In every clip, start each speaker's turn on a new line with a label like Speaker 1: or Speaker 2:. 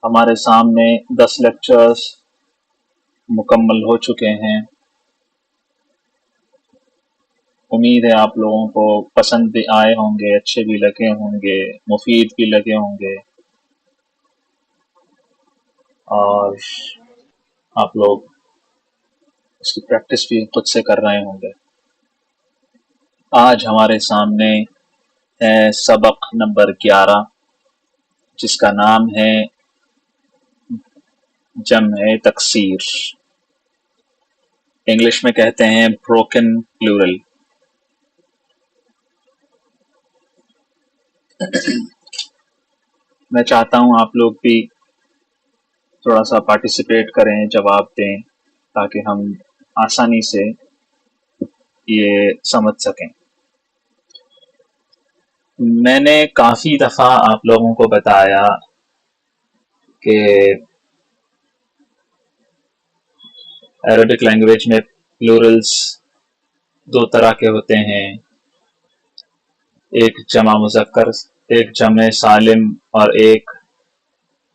Speaker 1: ہمارے سامنے 10 لیکچرز مکمل ہو چکے ہیں. امید ہے آپ لوگوں کو پسند بھی آئے ہوں گے، اچھے بھی لگے ہوں گے، مفید بھی لگے ہوں گے، اور آپ لوگ اس کی پریکٹس بھی خود سے کر رہے ہوں گے. آج ہمارے سامنے ہے سبق نمبر 11، جس کا نام ہے جمع تکسیر. انگلش میں کہتے ہیں بروکن پلورل. میں چاہتا ہوں آپ لوگ بھی تھوڑا سا پارٹیسپیٹ کریں، جواب دیں، تاکہ ہم آسانی سے یہ سمجھ سکیں. میں نے کافی دفعہ آپ لوگوں کو بتایا کہ عربک لینگویج میں پلورلز 2 طرح کے ہوتے ہیں، ایک جمع مذکر، ایک جمع سالم، اور ایک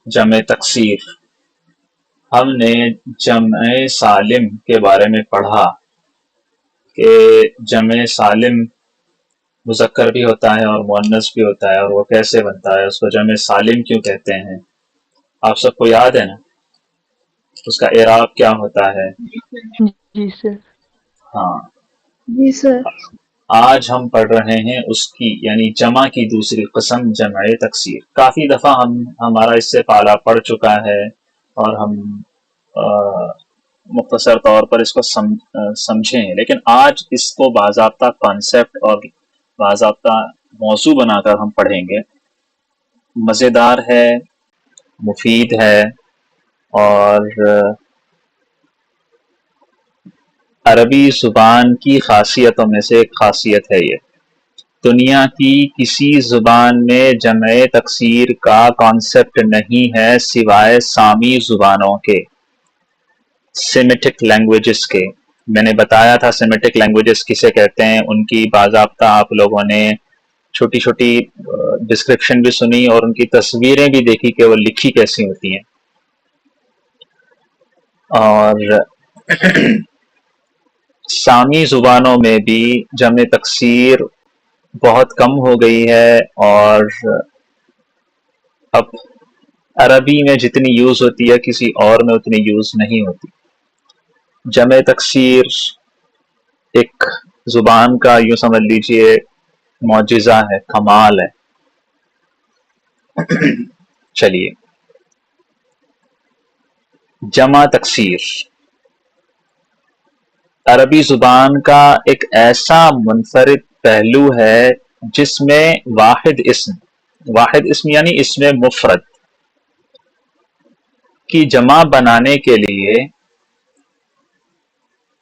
Speaker 1: جمع تکسیر. ہم نے جمع سالم کے بارے میں پڑھا کہ جمع سالم مذکر بھی ہوتا ہے اور مؤنث بھی ہوتا ہے، اور وہ کیسے بنتا ہے، اس کو جمع سالم کیوں کہتے ہیں. آپ سب کو یاد ہے نا اس کا اعراب کیا ہوتا ہے؟
Speaker 2: جی سر.
Speaker 1: ہاں
Speaker 2: جی سر.
Speaker 1: آج ہم پڑھ رہے ہیں اس کی یعنی جمع کی دوسری قسم جمع تکسیر. کافی دفعہ ہمارا اس سے پالا پڑ چکا ہے، اور ہم مختصر طور پر اس کو سمجھیں، لیکن آج اس کو باضابطہ کانسیپٹ اور باضابطہ موضوع بنا کر ہم پڑھیں گے. مزیدار ہے، مفید ہے، اور عربی زبان کی خاصیتوں میں سے ایک خاصیت ہے. یہ دنیا کی کسی زبان میں جمع تکسیر کا کانسیپٹ نہیں ہے سوائے سامی زبانوں کے، سیمیٹک لینگویجز کے. میں نے بتایا تھا سیمیٹک لینگویجز کسے کہتے ہیں، ان کی باضابطہ آپ لوگوں نے چھوٹی چھوٹی ڈسکرپشن بھی سنی اور ان کی تصویریں بھی دیکھی کہ وہ لکھی کیسی ہوتی ہیں. اور سامی زبانوں میں بھی جمع تکسیر بہت کم ہو گئی ہے، اور اب عربی میں جتنی یوز ہوتی ہے کسی اور میں اتنی یوز نہیں ہوتی. جمع تکسیر ایک زبان کا یوں سمجھ لیجئے معجزہ ہے، کمال ہے. چلیے، جمع تکسیر عربی زبان کا ایک ایسا منفرد پہلو ہے جس میں واحد اسم یعنی اسم مفرد کی جمع بنانے کے لیے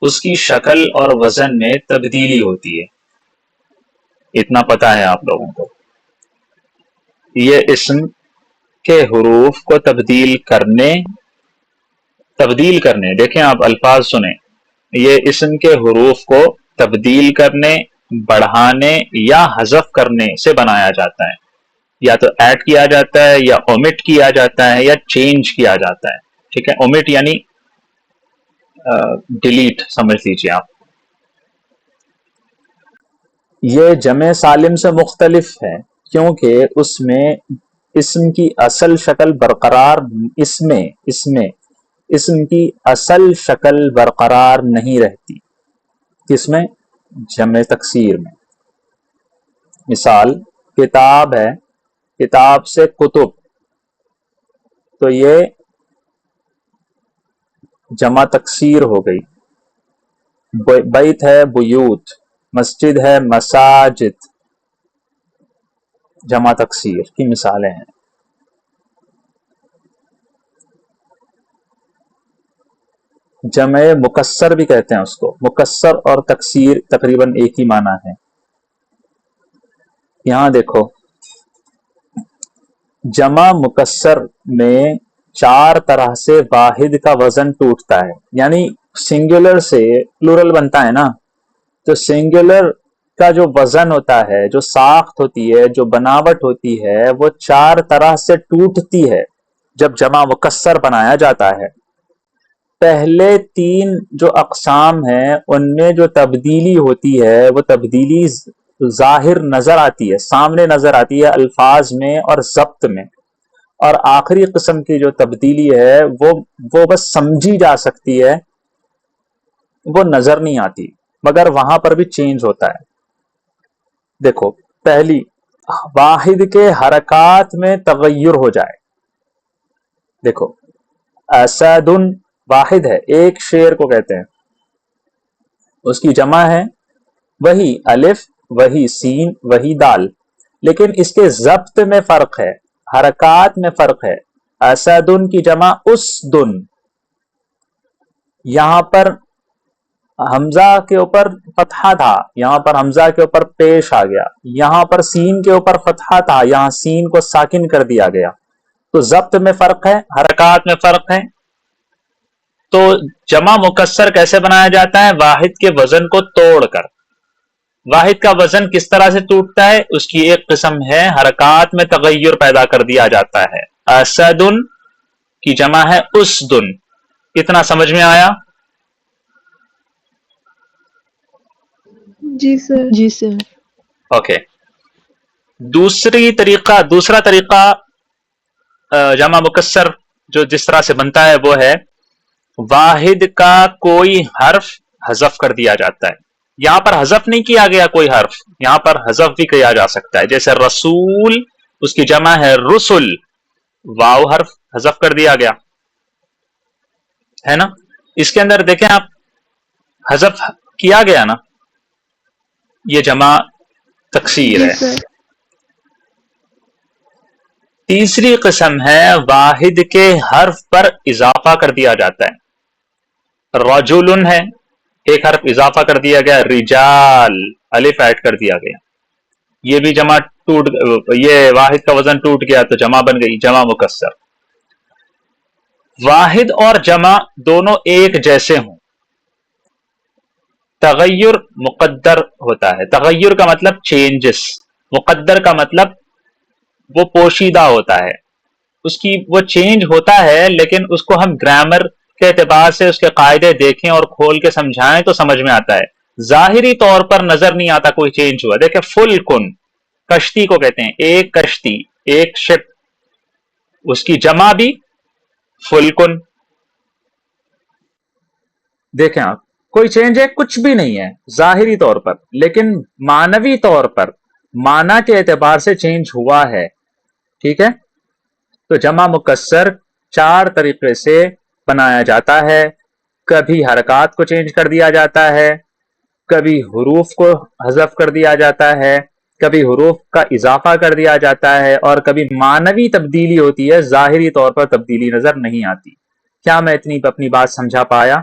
Speaker 1: اس کی شکل اور وزن میں تبدیلی ہوتی ہے. اتنا پتہ ہے آپ لوگوں کو. یہ اسم کے حروف کو تبدیل کرنے دیکھیں آپ الفاظ سنیں، یہ اسم کے حروف کو تبدیل کرنے، بڑھانے یا حذف کرنے سے بنایا جاتا ہے. یا تو ایڈ کیا جاتا ہے، یا اومٹ کیا جاتا ہے، یا چینج کیا جاتا ہے. ٹھیک ہے، اومٹ یعنی ڈیلیٹ سمجھ لیجیے آپ. یہ جمع سالم سے مختلف ہے کیونکہ اس میں اسم کی اصل شکل برقرار اسم کی اصل شکل برقرار نہیں رہتی. کس میں؟ جمع تکسیر میں. مثال کتاب ہے، کتاب سے کتب، تو یہ جمع تکسیر ہو گئی. بیت ہے، بیوت، مسجد ہے، مساجد، جمع تکسیر کی مثالیں ہیں. جمع مکسر بھی کہتے ہیں اس کو. مکسر اور تکسیر تقریباً ایک ہی معنی ہے. یہاں دیکھو، جمع مکسر میں 4 طرح سے واحد کا وزن ٹوٹتا ہے. یعنی سنگولر سے پلورل بنتا ہے نا، تو سنگولر کا جو وزن ہوتا ہے، جو ساخت ہوتی ہے، جو بناوٹ ہوتی ہے، وہ 4 طرح سے ٹوٹتی ہے. جب جمع مکسر بنایا جاتا ہے پہلے 3 جو اقسام ہیں ان میں جو تبدیلی ہوتی ہے وہ تبدیلی ظاہر نظر آتی ہے، سامنے نظر آتی ہے الفاظ میں اور ضبط میں، اور آخری قسم کی جو تبدیلی ہے وہ بس سمجھی جا سکتی ہے، وہ نظر نہیں آتی، مگر وہاں پر بھی چینج ہوتا ہے۔ دیکھو پہلی، واحد کے حرکات میں تغیر ہو جائے۔ دیکھو اسد واحد ہے، ایک شیر کو کہتے ہیں، اس کی جمع ہے وہی الف، وہی سین، وہی دال، لیکن اس کے ضبط میں فرق ہے، حرکات میں فرق ہے۔ اسدن کی جمع اسدن، یہاں پر حمزہ کے اوپر فتحہ تھا، یہاں پر حمزہ کے اوپر پیش آ گیا، یہاں پر سین کے اوپر فتحہ تھا، یہاں سین کو ساکن کر دیا گیا، تو ضبط میں فرق ہے، حرکات میں فرق ہے۔ تو جمع مکسر کیسے بنایا جاتا ہے؟ واحد کے وزن کو توڑ کر۔ واحد کا وزن کس طرح سے ٹوٹتا ہے؟ اس کی ایک قسم ہے حرکات میں تغیر پیدا کر دیا جاتا ہے۔ اسدن کی جمع ہے اسدن، کتنا سمجھ میں آیا؟
Speaker 2: جی سر۔
Speaker 3: جی سر۔
Speaker 1: اوکے، دوسرا طریقہ جمع مکسر جو جس طرح سے بنتا ہے وہ ہے واحد کا کوئی حرف حذف کر دیا جاتا ہے۔ یہاں پر حذف نہیں کیا گیا کوئی حرف، یہاں پر حذف بھی کیا جا سکتا ہے، جیسے رسول، اس کی جمع ہے رسل، واو حرف حذف کر دیا گیا ہے نا۔ اس کے اندر دیکھیں آپ، حذف کیا گیا نا، یہ جمع تکسیر ہے۔ تیسری قسم ہے واحد کے حرف پر اضافہ کر دیا جاتا ہے۔ رجل ہے، ایک حرف اضافہ کر دیا گیا، رجال الف ایڈ کر دیا گیا، یہ بھی جمع یہ واحد کا وزن ٹوٹ گیا تو جمع بن گئی، جمع مکسر۔ واحد اور جمع دونوں ایک جیسے ہوں، تغیر مقدر ہوتا ہے، تغیر کا مطلب چینجز، مقدر کا مطلب وہ پوشیدہ ہوتا ہے، اس کی وہ چینج ہوتا ہے، لیکن اس کو ہم گرامر کے اعتبار سے اس کے قاعدے دیکھیں اور کھول کے سمجھائیں تو سمجھ میں آتا ہے۔ ظاہری طور پر نظر نہیں آتا کوئی چینج ہوا۔ دیکھیں فلکن، کشتی کو کہتے ہیں، ایک کشتی، ایک شپ، اس کی جمع بھی فلکن۔ دیکھیں آپ، کوئی چینج ہے؟ کچھ بھی نہیں ہے ظاہری طور پر، لیکن معنوی طور پر، معنی کے اعتبار سے چینج ہوا ہے، ٹھیک ہے۔ تو جمع مکسر 4 طریقے سے بنایا جاتا ہے، کبھی حرکات کو چینج کر دیا جاتا ہے، کبھی حروف کو حذف کر دیا جاتا ہے، کبھی حروف کا اضافہ کر دیا جاتا ہے، اور کبھی معنوی تبدیلی ہوتی ہے، ظاہری طور پر تبدیلی نظر نہیں آتی۔ کیا میں اتنی اپنی بات سمجھا پایا؟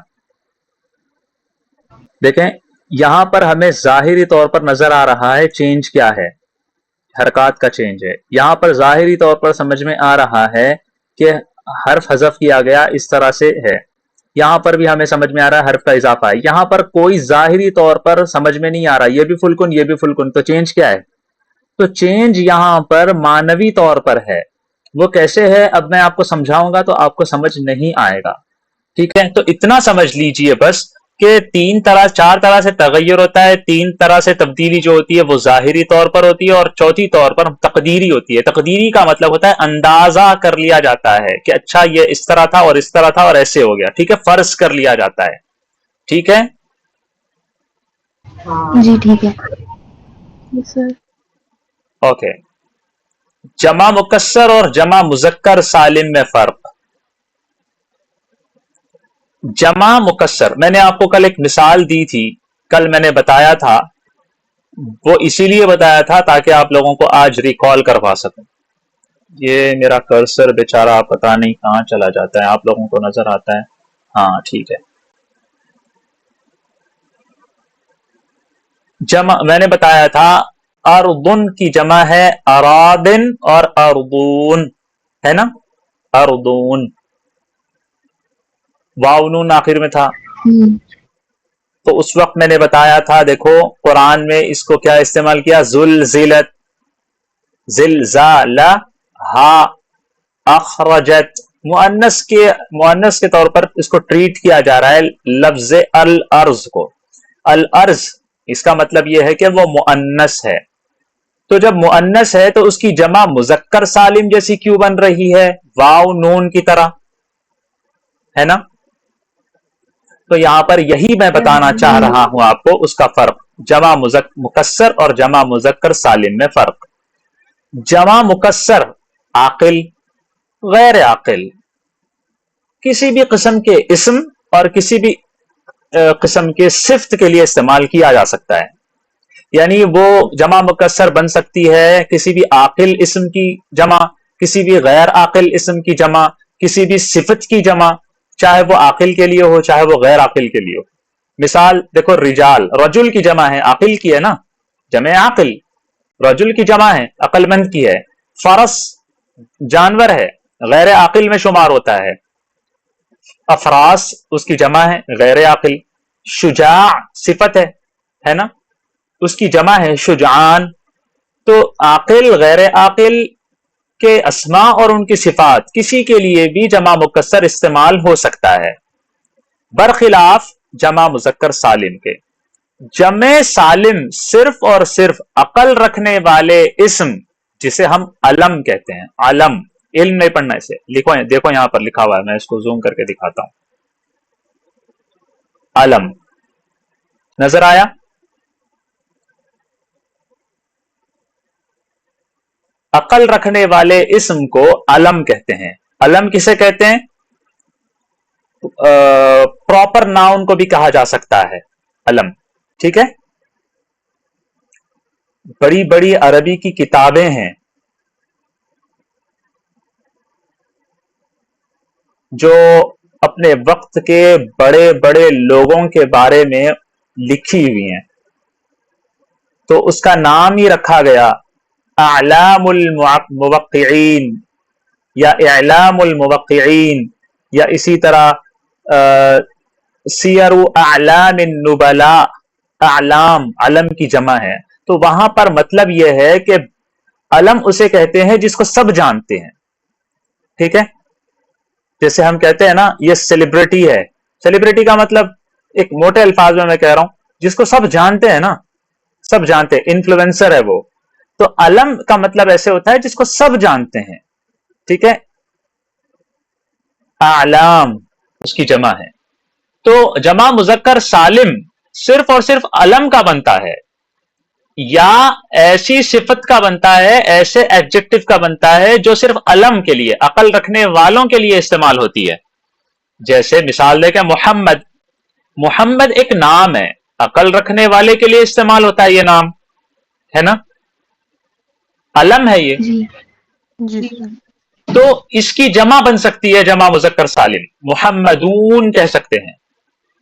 Speaker 1: دیکھیں یہاں پر ہمیں ظاہری طور پر نظر آ رہا ہے چینج کیا ہے، حرکات کا چینج ہے۔ یہاں پر ظاہری طور پر سمجھ میں آ رہا ہے کہ حرف حذف کیا گیا، اس طرح سے ہے۔ یہاں پر بھی ہمیں سمجھ میں آ رہا ہے حرف کا اضافہ ہے۔ یہاں پر کوئی ظاہری طور پر سمجھ میں نہیں آ رہا، یہ بھی فلکن، یہ بھی فلکن، تو چینج کیا ہے؟ تو چینج یہاں پر معنوی طور پر ہے۔ وہ کیسے ہے اب میں آپ کو سمجھاؤں گا تو آپ کو سمجھ نہیں آئے گا، ٹھیک ہے۔ تو اتنا سمجھ لیجئے بس کہ 4 طرح سے تغیر ہوتا ہے، 3 طرح سے تبدیلی جو ہوتی ہے وہ ظاہری طور پر ہوتی ہے، اور چوتھی طور پر تقدیری ہوتی ہے۔ تقدیری کا مطلب ہوتا ہے اندازہ کر لیا جاتا ہے کہ اچھا یہ اس طرح تھا اور اس طرح تھا اور ایسے ہو گیا، ٹھیک ہے، فرض کر لیا جاتا ہے، ٹھیک ہے۔
Speaker 3: جی ٹھیک ہے
Speaker 2: سر۔
Speaker 1: اوکے، جمع مکسر اور جمع مذکر سالم میں فرق۔ جمع مکسر، میں نے آپ کو کل ایک مثال دی تھی، کل میں نے بتایا تھا، وہ اسی لیے بتایا تھا تاکہ آپ لوگوں کو آج ریکال کروا سکوں۔ یہ میرا کرسر بیچارہ پتہ نہیں کہاں چلا جاتا ہے، آپ لوگوں کو نظر آتا ہے؟ ہاں ٹھیک ہے۔ جمع میں نے بتایا تھا، ارضن کی جمع ہے ارادن اور ارضون، ہے نا، ارضون، واو نون آخر میں تھا۔ تو اس وقت میں نے بتایا تھا، دیکھو قرآن میں اس کو کیا استعمال کیا، زلزلت، زلزالہ، ہا، اخرجت، مؤنث کے طور پر اس کو ٹریٹ کیا جا رہا ہے لفظ الارض کو. الارض اس کا مطلب یہ ہے کہ وہ مؤنث ہے. تو جب مؤنث ہے تو اس کی جمع مذکر سالم جیسی کیوں بن رہی ہے، واو نون کی طرح، ہے نا؟ تو یہاں پر یہی میں بتانا چاہ رہا ہوں آپ کو، اس کا فرق جمع مکسر اور جمع مذکر سالم میں فرق. جمع مکسر عاقل، غیر عاقل، کسی بھی قسم کے اسم اور کسی بھی قسم کے صفت کے لیے استعمال کیا جا سکتا ہے. یعنی وہ جمع مکسر بن سکتی ہے کسی بھی عاقل اسم کی جمع، کسی بھی غیر عاقل اسم کی جمع، کسی بھی صفت کی جمع، چاہے وہ عاقل کے لیے ہو چاہے وہ غیر عاقل کے لیے ہو. مثال دیکھو، رجال، رجل کی جمع ہے، عاقل کی ہے نا، جمع عاقل. رجل کی جمع ہے، عقل مند کی ہے. فرس جانور ہے، غیر عاقل میں شمار ہوتا ہے. افراس اس کی جمع ہے، غیر عاقل. شجاع صفت ہے نا، اس کی جمع ہے شجعان. تو عاقل غیر عاقل کے اسماء اور ان کی صفات کسی کے لیے بھی جمع مکسر استعمال ہو سکتا ہے، برخلاف جمع مذکر سالم کے. جمع سالم صرف اور صرف عقل رکھنے والے اسم جسے ہم علم کہتے ہیں. علم، علم نہیں پڑھنا اسے، لکھو، دیکھو یہاں پر لکھا ہوا ہے، میں اس کو زوم کر کے دکھاتا ہوں. علم نظر آیا؟ عقل رکھنے والے اسم کو علم کہتے ہیں. علم کسے کہتے ہیں؟ پراپر ناؤن کو بھی کہا جا سکتا ہے علم. ٹھیک ہے؟ بڑی بڑی عربی کی کتابیں ہیں جو اپنے وقت کے بڑے بڑے لوگوں کے بارے میں لکھی ہوئی ہیں، تو اس کا نام ہی رکھا گیا اعلام الموقعین یا اعلام الموقعین، یا اسی طرح سیر اعلام النبلاء. اعلام علم کی جمع ہے. تو وہاں پر مطلب یہ ہے کہ علم اسے کہتے ہیں جس کو سب جانتے ہیں. ٹھیک ہے؟ جیسے ہم کہتے ہیں نا یہ سیلیبریٹی ہے. سیلیبریٹی کا مطلب ایک موٹے الفاظ میں کہہ رہا ہوں، جس کو سب جانتے ہیں نا، سب جانتے ہیں، انفلوئنسر ہے وہ. تو علم کا مطلب ایسے ہوتا ہے جس کو سب جانتے ہیں. ٹھیک ہے؟ اعلام اس کی جمع ہے. تو جمع مذکر سالم صرف اور صرف علم کا بنتا ہے، یا ایسی صفت کا بنتا ہے، ایسے ایڈجیکٹو کا بنتا ہے جو صرف علم کے لیے، عقل رکھنے والوں کے لیے استعمال ہوتی ہے. جیسے مثال دے کہ محمد، محمد ایک نام ہے، عقل رکھنے والے کے لیے استعمال ہوتا ہے یہ نام، ہے نا؟ علم ہے یہ.
Speaker 2: جی
Speaker 1: تو اس کی جمع بن سکتی ہے جمع مذکر سالم، محمدون کہہ سکتے ہیں.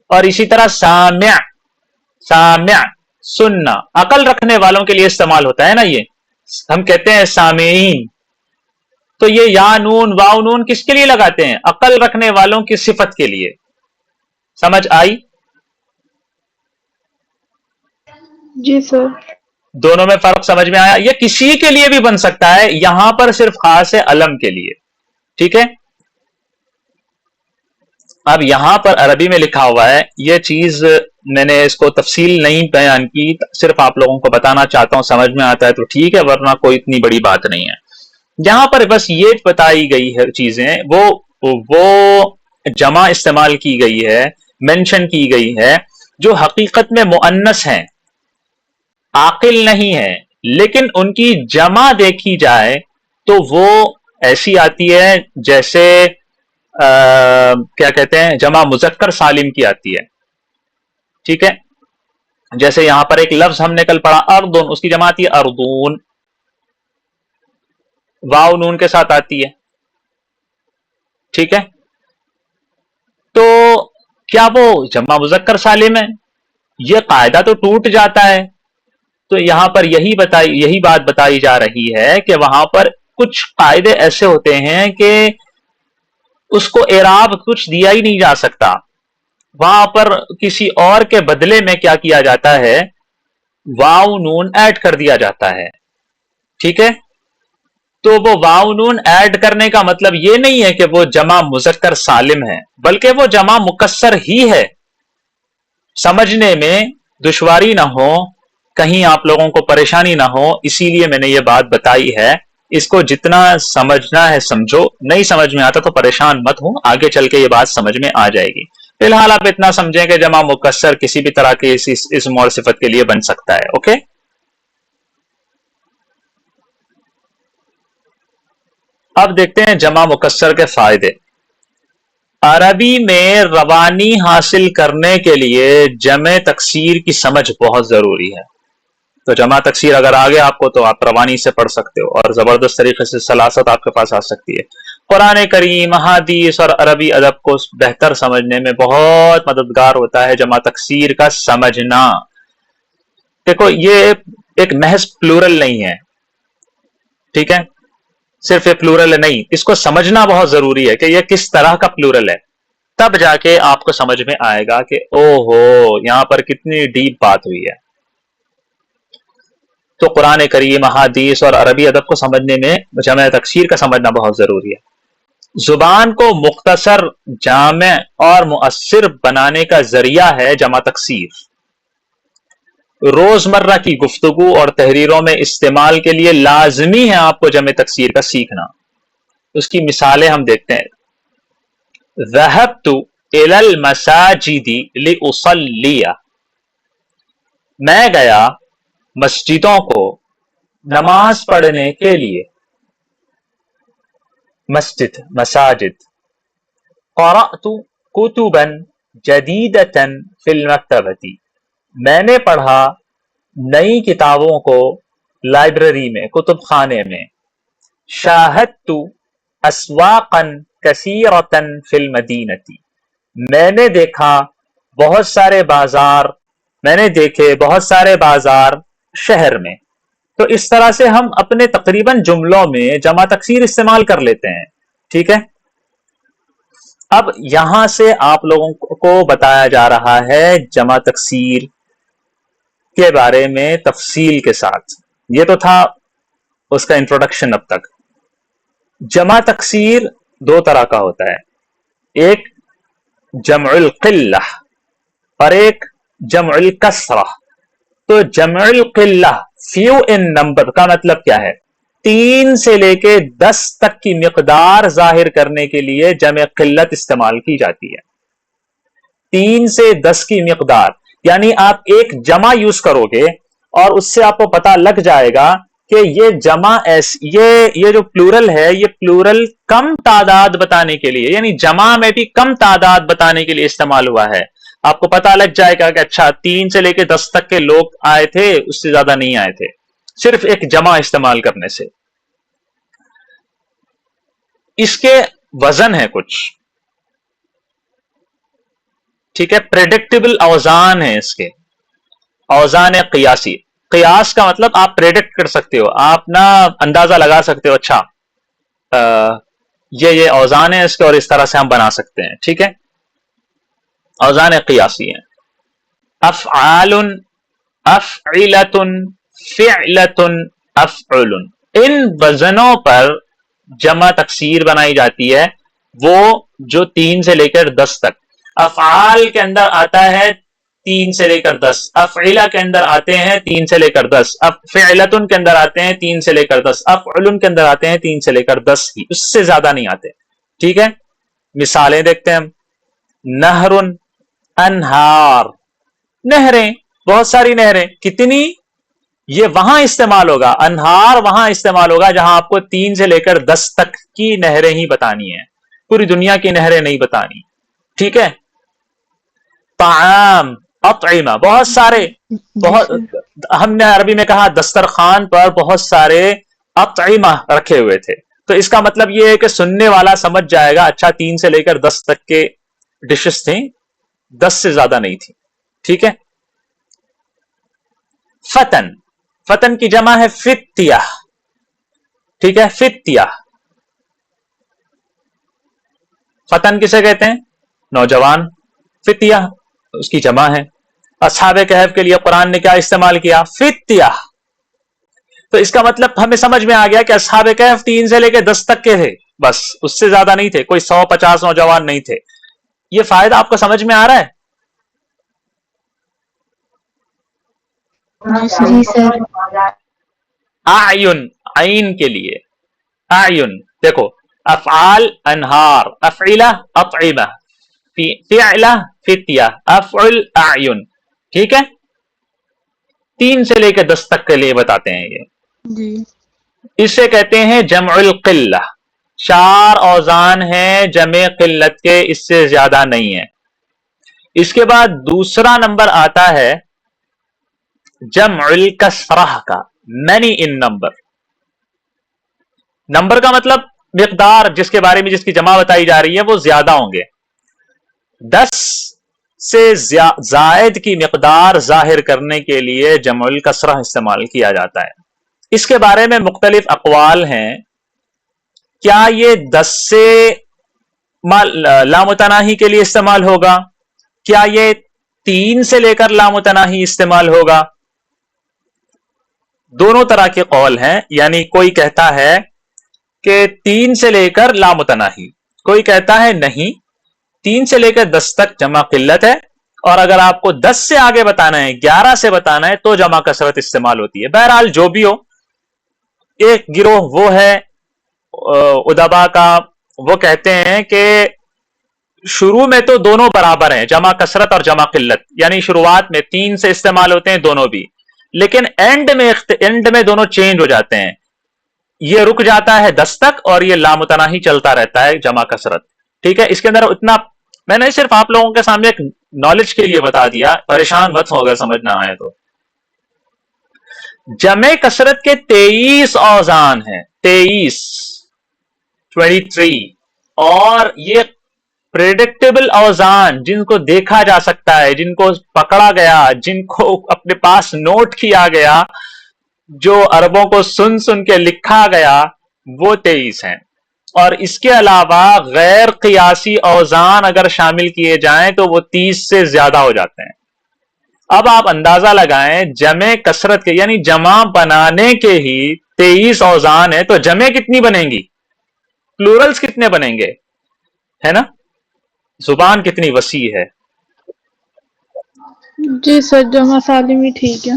Speaker 1: اور اسی طرح سامع، سامع سننا، عقل رکھنے والوں کے لیے استعمال ہوتا ہے نا، یہ ہم کہتے ہیں سامعین. تو یہ یا نون واو نون کس کے لیے لگاتے ہیں؟ عقل رکھنے والوں کی صفت کے لیے. سمجھ آئی؟
Speaker 2: جی سر.
Speaker 1: دونوں میں فرق سمجھ میں آیا؟ یہ کسی کے لیے بھی بن سکتا ہے، یہاں پر صرف خاص ہے علم کے لیے. ٹھیک ہے؟ اب یہاں پر عربی میں لکھا ہوا ہے، یہ چیز میں نے اس کو تفصیل نہیں بیان کی، صرف آپ لوگوں کو بتانا چاہتا ہوں، سمجھ میں آتا ہے تو ٹھیک ہے، ورنہ کوئی اتنی بڑی بات نہیں ہے. یہاں پر بس یہ بتائی گئی ہے چیزیں، وہ جمع استعمال کی گئی ہے، مینشن کی گئی ہے، جو حقیقت میں مؤنث ہیں، عاقل نہیں ہے، لیکن ان کی جمع دیکھی جائے تو وہ ایسی آتی ہے جیسے کیا کہتے ہیں، جمع مذکر سالم کی آتی ہے. ٹھیک ہے؟ جیسے یہاں پر ایک لفظ ہم نے کل پڑھا اردن، اس کی جمع آتی ہے اردون، واو نون کے ساتھ آتی ہے. ٹھیک ہے؟ تو کیا وہ جمع مذکر سالم ہے؟ یہ قاعدہ تو ٹوٹ جاتا ہے. تو یہاں پر یہی بات بتائی جا رہی ہے کہ وہاں پر کچھ قاعدے ایسے ہوتے ہیں کہ اس کو اعراب کچھ دیا ہی نہیں جا سکتا. وہاں پر کسی اور کے بدلے میں کیا کیا جاتا ہے، واو نون ایڈ کر دیا جاتا ہے. ٹھیک ہے؟ تو وہ واو نون ایڈ کرنے کا مطلب یہ نہیں ہے کہ وہ جمع مذکر سالم ہے، بلکہ وہ جمع مکسر ہی ہے. سمجھنے میں دشواری نہ ہو، کہیں آپ لوگوں کو پریشانی نہ ہو، اسی لیے میں نے یہ بات بتائی ہے. اس کو جتنا سمجھنا ہے سمجھو، نہیں سمجھ میں آتا تو پریشان مت ہو، آگے چل کے یہ بات سمجھ میں آ جائے گی. فی الحال آپ اتنا سمجھیں کہ جمع مکسر کسی بھی طرح کے اسم اور صفت کے لیے بن سکتا ہے. اوکے، اب دیکھتے ہیں جمع مکسر کے فائدے. عربی میں روانی حاصل کرنے کے لیے جمع تکسیر کی سمجھ بہت ضروری ہے. تو جمع تکسیر اگر آگے آپ کو تو آپ روانی سے پڑھ سکتے ہو اور زبردست طریقے سے سلاست آپ کے پاس آ سکتی ہے. قرآن کریم، احادیث اور عربی ادب کو بہتر سمجھنے میں بہت مددگار ہوتا ہے جمع تکسیر کا سمجھنا. دیکھو یہ ایک محض پلورل نہیں ہے، ٹھیک ہے، صرف یہ پلورل نہیں، اس کو سمجھنا بہت ضروری ہے کہ یہ کس طرح کا پلورل ہے. تب جا کے آپ کو سمجھ میں آئے گا کہ او ہو یہاں پر کتنی ڈیپ بات ہوئی ہے. تو قرآن کریم، احادیث اور عربی ادب کو سمجھنے میں جمع تکسیر کا سمجھنا بہت ضروری ہے. زبان کو مختصر، جامع اور مؤثر بنانے کا ذریعہ ہے جمع تکسیر. روزمرہ کی گفتگو اور تحریروں میں استعمال کے لیے لازمی ہے آپ کو جمع تکسیر کا سیکھنا. اس کی مثالیں ہم دیکھتے ہیں. ذهبت الى المساجد لأصلي، میں گیا مسجدوں کو نماز پڑھنے کے لیے. مسجد، مساجد. قرأت كتبا جديدة في المكتبة، میں نے پڑھا نئی کتابوں کو لائبریری میں، کتب خانے میں. شاہدت اسواقا کثیرة في المدینة، میں نے دیکھا بہت سارے بازار، میں نے دیکھے بہت سارے بازار شہر میں. تو اس طرح سے ہم اپنے تقریباً جملوں میں جمع تکسیر استعمال کر لیتے ہیں. ٹھیک ہے، اب یہاں سے آپ لوگوں کو بتایا جا رہا ہے جمع تکسیر کے بارے میں تفصیل کے ساتھ. یہ تو تھا اس کا انٹروڈکشن اب تک. جمع تکسیر دو طرح کا ہوتا ہے، ایک جمع القلہ اور ایک جمع الکثرہ. تو جمع القلہ، فیو ان نمبر کا مطلب کیا ہے؟ 3 سے لے کے 10 تک کی مقدار ظاہر کرنے کے لیے جمع قلت استعمال کی جاتی ہے. 3 سے 10 کی مقدار، یعنی آپ ایک جمع یوز کرو گے اور اس سے آپ کو پتا لگ جائے گا کہ یہ جمع یہ جو پلورل ہے، یہ پلورل کم تعداد بتانے کے لیے، یعنی جمع میں بھی کم تعداد بتانے کے لیے استعمال ہوا ہے. آپ کو پتا لگ جائے گا کہ اچھا 3 سے لے کے 10 تک کے لوگ آئے تھے، اس سے زیادہ نہیں آئے تھے، صرف ایک جمع استعمال کرنے سے. اس کے وزن ہے کچھ، ٹھیک ہے، پریڈکٹیبل اوزان ہے اس کے، اوزان قیاسی. قیاس کا مطلب آپ پریڈکٹ کر سکتے ہو، آپ نا اندازہ لگا سکتے ہو، اچھا یہ اوزان ہے اس کے اور اس طرح سے ہم بنا سکتے ہیں. ٹھیک ہے، اوزان قیاسی ہیں. افعال، افعلۃ، فعلۃ، افعل، ان وزنوں پر جمع تکسیر بنائی جاتی ہے، وہ جو 3 سے لے کر 10 تک. افعال کے اندر آتا ہے 3 سے لے کر 10، افعلہ کے اندر آتے ہیں 3 سے لے کر 10، فعلۃ کے اندر آتے ہیں 3 سے لے کر 10، افعل کے اندر آتے ہیں 3 سے لے کر 10 ہی، اس سے زیادہ نہیں آتے. ٹھیک ہے، مثالیں دیکھتے ہیں ہم. نہر، انہار، نہریں، بہت ساری نہریں. کتنی؟ یہ وہاں استعمال ہوگا، انہار وہاں استعمال ہوگا جہاں آپ کو 3 سے لے کر 10 تک کی نہریں ہی بتانی ہیں، پوری دنیا کی نہریں نہیں بتانی. ٹھیک ہے. طعام، اطعمہ، بہت سارے،
Speaker 2: جی
Speaker 1: بہت،
Speaker 2: سر.
Speaker 1: ہم نے عربی میں کہا دسترخوان پر بہت سارے اطعمہ رکھے ہوئے تھے. تو اس کا مطلب یہ ہے کہ سننے والا سمجھ جائے گا اچھا 3 سے لے کر 10 تک کے ڈشز تھیں، 10 سے زیادہ نہیں تھی. ٹھیک ہے. فتن، فتن کی جمع ہے فتیہ. ٹھیک ہے، فتیہ. فتن کسے کہتے ہیں؟ نوجوان. فتیہ اس کی جمع ہے. اصحاب کہف کے لیے قرآن نے کیا استعمال کیا؟ فتیہ. تو اس کا مطلب ہمیں سمجھ میں آ گیا کہ اصحاب کہف 3 سے لے کے 10 تک کے تھے، بس اس سے زیادہ نہیں تھے، کوئی 150 نوجوان نہیں تھے. یہ فائدہ آپ کو سمجھ میں آ رہا ہے؟
Speaker 2: جی سر.
Speaker 1: اعین، عین کے لیے اعین، دیکھو افعال انہار، افعلہ اطعمہ، فعلہ فتیہ، افعل اعین، ٹھیک ہے؟ 3 سے لے کے 10 تک کے لیے بتاتے ہیں یہ.
Speaker 2: جی.
Speaker 1: اسے کہتے ہیں جمع القلہ. 4 اوزان ہیں جمع قلت کے، اس سے زیادہ نہیں ہے. اس کے بعد دوسرا نمبر آتا ہے جمع الکسرہ کا، many in number. نمبر کا مطلب مقدار جس کے بارے میں جس کی جمع بتائی جا رہی ہے وہ زیادہ ہوں گے. 10 سے زائد کی مقدار ظاہر کرنے کے لیے جمع الکسرہ استعمال کیا جاتا ہے. اس کے بارے میں مختلف اقوال ہیں. کیا یہ 10 سے لامتناہی کے لیے استعمال ہوگا؟ کیا یہ 3 سے لے کر لامتناہی استعمال ہوگا؟ دونوں طرح کے قول ہیں. یعنی کوئی کہتا ہے کہ 3 سے لے کر لامتناہی، کوئی کہتا ہے نہیں 3 سے لے کر 10 تک جمع قلت ہے، اور اگر آپ کو 10 سے آگے بتانا ہے، 11 سے بتانا ہے تو جمع کثرت استعمال ہوتی ہے. بہرحال جو بھی ہو، ایک گروہ وہ ہے ادبا کا، وہ کہتے ہیں کہ شروع میں تو دونوں برابر ہیں، جمع کثرت اور جمع قلت، یعنی شروعات میں 3 سے استعمال ہوتے ہیں دونوں بھی، لیکن اینڈ میں دونوں چینج ہو جاتے ہیں. یہ رک جاتا ہے 10 تک اور یہ لامتناہی چلتا رہتا ہے جمع کثرت. ٹھیک ہے؟ اس کے اندر اتنا میں نے صرف آپ لوگوں کے سامنے ایک نالج کے لیے بتا دیا، پریشان مت ہو اگر سمجھ نہ آئے تو. جمع کثرت کے 23 اوزان ہیں، 23، اور یہ پریڈکٹیبل اوزان جن کو دیکھا جا سکتا ہے، جن کو پکڑا گیا، جن کو اپنے پاس نوٹ کیا گیا، جو عربوں کو سن سن کے لکھا گیا، وہ 23 ہیں. اور اس کے علاوہ غیر قیاسی اوزان اگر شامل کیے جائیں تو وہ 30 سے زیادہ ہو جاتے ہیں. اب آپ اندازہ لگائیں جمع کثرت کے، یعنی جمع بنانے کے ہی 23 اوزان ہیں، تو جمع کتنی بنیں گی، پلورلز کتنے بنیں گے، ہے نا؟ زبان کتنی وسیع ہے.
Speaker 2: جی سر، جمع سالم ہی ٹھیک ہے.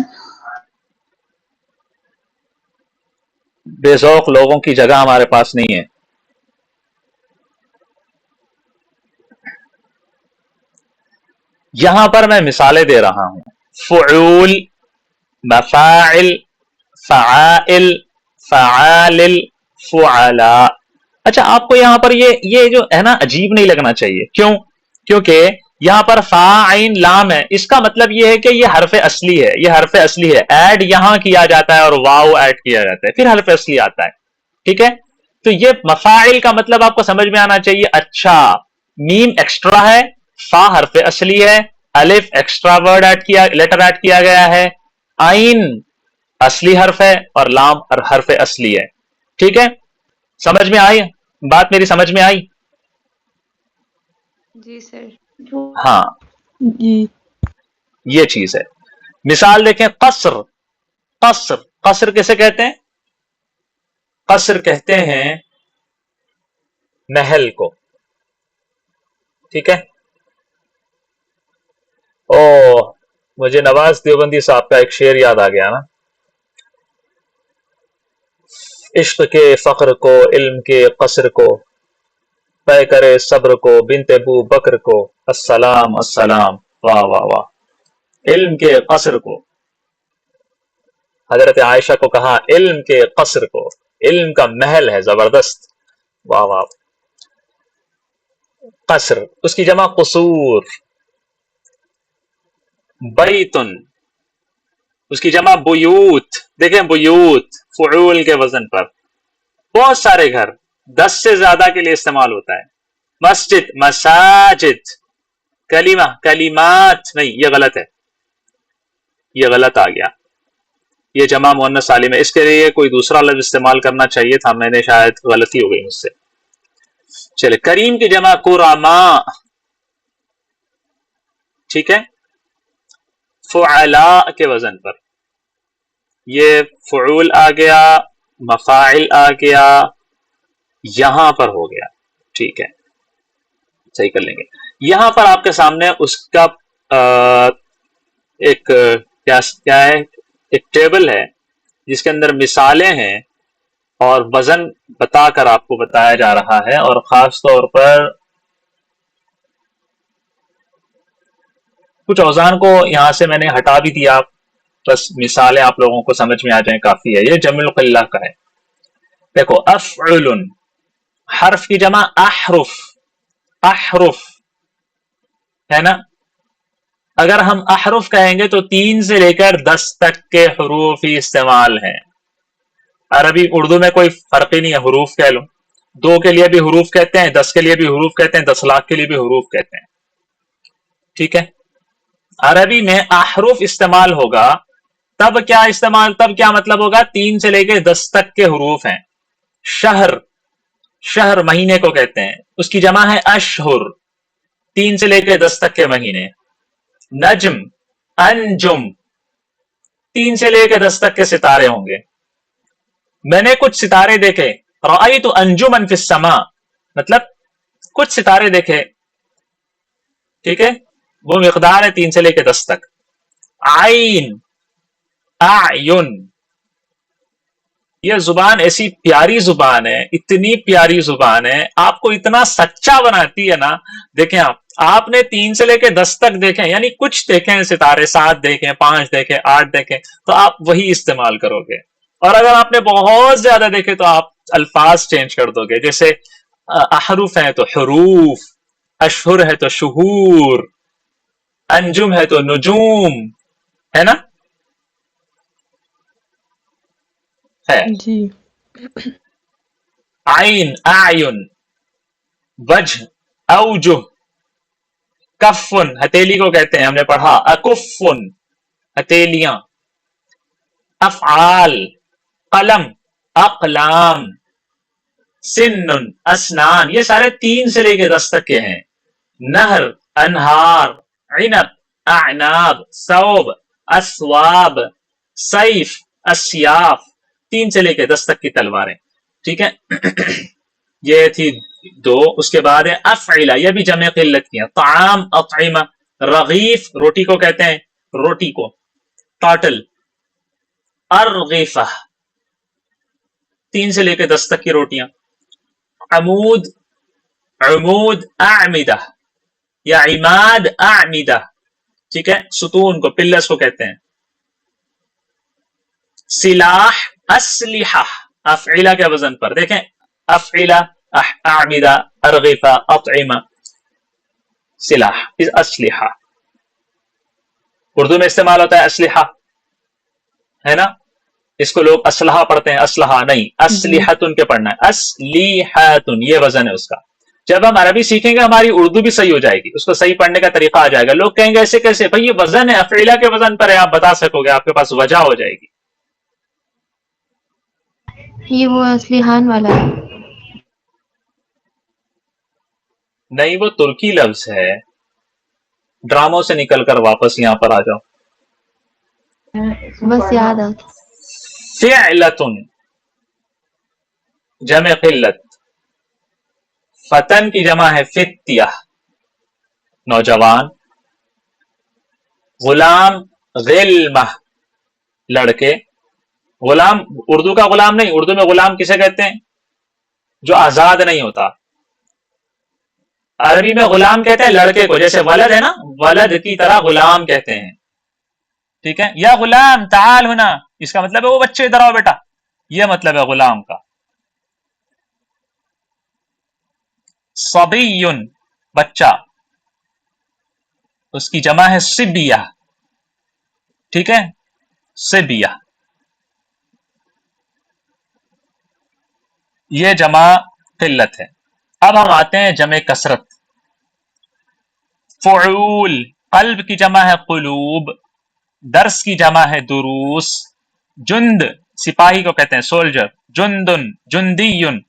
Speaker 1: بے ذوق لوگوں کی جگہ ہمارے پاس نہیں ہے. یہاں پر میں مثالیں دے رہا ہوں: فعول، مفاعل، فعائل، فعالل، فعلاء. اچھا، آپ کو یہاں پر یہ جو ہے نا عجیب نہیں لگنا چاہیے. کیوں؟ کیونکہ یہاں پر فا عین لام ہے. اس کا مطلب یہ ہے کہ یہ حرف اصلی ہے، یہ حرف اصلی ہے. ایڈ یہاں کیا جاتا ہے اور واو ایڈ کیا جاتا ہے، پھر حرف اصلی آتا ہے. ٹھیک ہے؟ تو یہ مفاعل کا مطلب آپ کو سمجھ میں آنا چاہیے. اچھا، میم ایکسٹرا ہے، فا حرف اصلی ہے، الف ایکسٹرا ورڈ لیٹر ایڈ کیا گیا ہے، عین اصلی حرف ہے، اور لام حرف اصلی ہے. ٹھیک ہے؟ سمجھ میں آئی بات؟ میری سمجھ میں آئی؟
Speaker 2: جی سر.
Speaker 1: ہاں،
Speaker 2: جی.
Speaker 1: یہ چیز ہے. مثال دیکھیں، قصر. قصر کیسے کہتے ہیں؟ قصر کہتے ہیں محل کو. ٹھیک ہے؟ مجھے نواز دیوبندی صاحب کا ایک شعر یاد آ گیا نا: عشق کے فخر کو، علم کے قصر کو، طے کرے صبر کو، بنت ابو بکر کو، السلام السلام. واہ واہ واہ. علم کے قصر کو، حضرت عائشہ کو کہا علم کے قصر کو، علم کا محل ہے زبردست. واہ واہ. قصر، اس کی جمع قصور. بیتن، اس کی جمع بیوت. دیکھیں بیوت فعول کے وزن پر. بہت سارے گھر، 10 سے زیادہ کے لیے استعمال ہوتا ہے. مسجد، مساجد. کلمہ، کلمات. نہیں، یہ غلط ہے، یہ غلط آ گیا، یہ جمع مؤنث سالم ہے. اس کے لیے کوئی دوسرا لفظ استعمال کرنا چاہیے تھا، میں نے شاید غلطی ہو گئی مجھ سے. چلے، کریم کی جمع کرما. ٹھیک ہے؟ فعلاء کے وزن پر. یہ فعول آ گیا، مفاعل آ گیا، یہاں پر ہو گیا، ٹھیک ہے صحیح کر لیں گے. یہاں پر آپ کے سامنے اس کا ایک کیا ہے، ایک ٹیبل ہے جس کے اندر مثالیں ہیں اور وزن بتا کر آپ کو بتایا جا رہا ہے، اور خاص طور پر کچھ اوزان کو یہاں سے میں نے ہٹا بھی دیا، بس مثالیں آپ لوگوں کو سمجھ میں آ جائیں کافی ہے. یہ جمع القلہ کا ہے. دیکھو افعل، حرف کی جمع احرف، احرف ہے نا. اگر ہم احرف کہیں گے تو 3 سے لے کر 10 تک کے حروف ہی استعمال ہیں. عربی اردو میں کوئی فرق ہی نہیں ہے، حروف کہہ لو. 2 کے لیے بھی حروف کہتے ہیں، 10 کے لیے بھی حروف کہتے ہیں، 10 لاکھ کے لیے بھی حروف کہتے ہیں، ٹھیک ہے. عربی میں احرف استعمال ہوگا تب کیا مطلب ہوگا، 3 سے لے کے 10 تک کے حروف ہیں. شہر، شہر مہینے کو کہتے ہیں، اس کی جمع ہے اشہر، 3 سے لے کے 10 تک کے مہینے. نجم، انجم، 3 سے لے کے 10 تک کے ستارے ہوں گے. میں نے کچھ ستارے دیکھے، رأیت انجما فی السماء، مطلب کچھ ستارے دیکھے، ٹھیک ہے. وہ مقدار ہے 3 سے لے کے 10 تک. عین، اعین، یہ زبان ایسی پیاری زبان ہے، اتنی پیاری زبان ہے، آپ کو اتنا سچا بناتی ہے نا. دیکھیں آپ نے 3 سے لے کے 10 تک دیکھیں، یعنی کچھ دیکھیں ستارے، 7 دیکھیں، 5 دیکھیں، 8 دیکھیں، تو آپ وہی استعمال کرو گے. اور اگر آپ نے بہت زیادہ دیکھے تو آپ الفاظ چینج کر دو گے. جیسے احرف ہیں تو حروف، اشہر ہے تو شہور، انجم ہے تو نجوم، ہے نا. ہے
Speaker 2: جی.
Speaker 1: عین، اعین، وجہ، اوجہ، کفن، ہتھیلی کو کہتے ہیں، ہم نے پڑھا. اکفن، ہتھیلیاں. افعال، قلم، اقلام. سن، اسنان، یہ سارے 3 سے لے کے 10 تک کے ہیں. نہر، انہار، عنب، اعناب، ثوب، اسواب، سیف، اسیاف، 3 سے لے کے 10 تک کی تلواریں، ٹھیک ہے. یہ تھی 2. اس کے بعد ہے افعلہ، یہ بھی جمع قلت کی ہے. طعام، اطعمہ. رغیف، روٹی کو کہتے ہیں، روٹی کو. ٹاٹل. ارغفہ، 3 سے لے کے 10 تک کی روٹیاں. عمود، عمود، اعمدہ یا عماد، اعمدہ، ٹھیک ہے. ستون کو، پلس کو کہتے ہیں. سلاح، اسلحہ، افعلہ کے وزن پر دیکھیں، افعلہ، اعمدہ، ارغفہ، اطعمہ، سلاح، اسلحہ. اردو میں استعمال ہوتا ہے اسلحہ، ہے نا. اس کو لوگ اسلحہ پڑھتے ہیں، اسلحہ نہیں، اسلحتن کے پڑھنا ہے. اسلحتن، یہ وزن ہے اس کا. جب ہم عربی سیکھیں گے ہماری اردو بھی صحیح ہو جائے گی، اس کو صحیح پڑھنے کا طریقہ آ جائے گا. لوگ کہیں گے ایسے کیسے بھائی، یہ وزن ہے، افعلہ کے وزن پر ہے، آپ بتا سکو گے، آپ کے پاس وجہ ہو جائے گی.
Speaker 2: یہ وہ اسلحان والا ہے.
Speaker 1: نہیں، وہ ترکی لفظ ہے. ڈراموں سے نکل کر واپس یہاں پر آ جاؤ.
Speaker 2: بس یاد آ.
Speaker 1: فعلتن، جمع قلت. فتن کی جمع ہے فتیہ، نوجوان. غلام، غلمہ، لڑکے. غلام اردو کا غلام نہیں، اردو میں غلام کسے کہتے ہیں، جو آزاد نہیں ہوتا. عربی میں غلام کہتے ہیں لڑکے کو، جیسے ولد ہے نا، ولد کی طرح غلام کہتے ہیں، ٹھیک ہے. یا غلام تعال ہونا، اس کا مطلب ہے وہ بچے ادھر آؤ بیٹا، یہ مطلب ہے غلام کا. صبی، بچہ، اس کی جمع ہے صبیہ، ٹھیک ہے. صبیہ، یہ جمع قلت ہے. اب ہم آتے ہیں جمع کثرت. فعول، قلب کی جمع ہے قلوب، درس کی جمع ہے دروس. جند، سپاہی کو کہتے ہیں، سولجر. جندن، جندیون،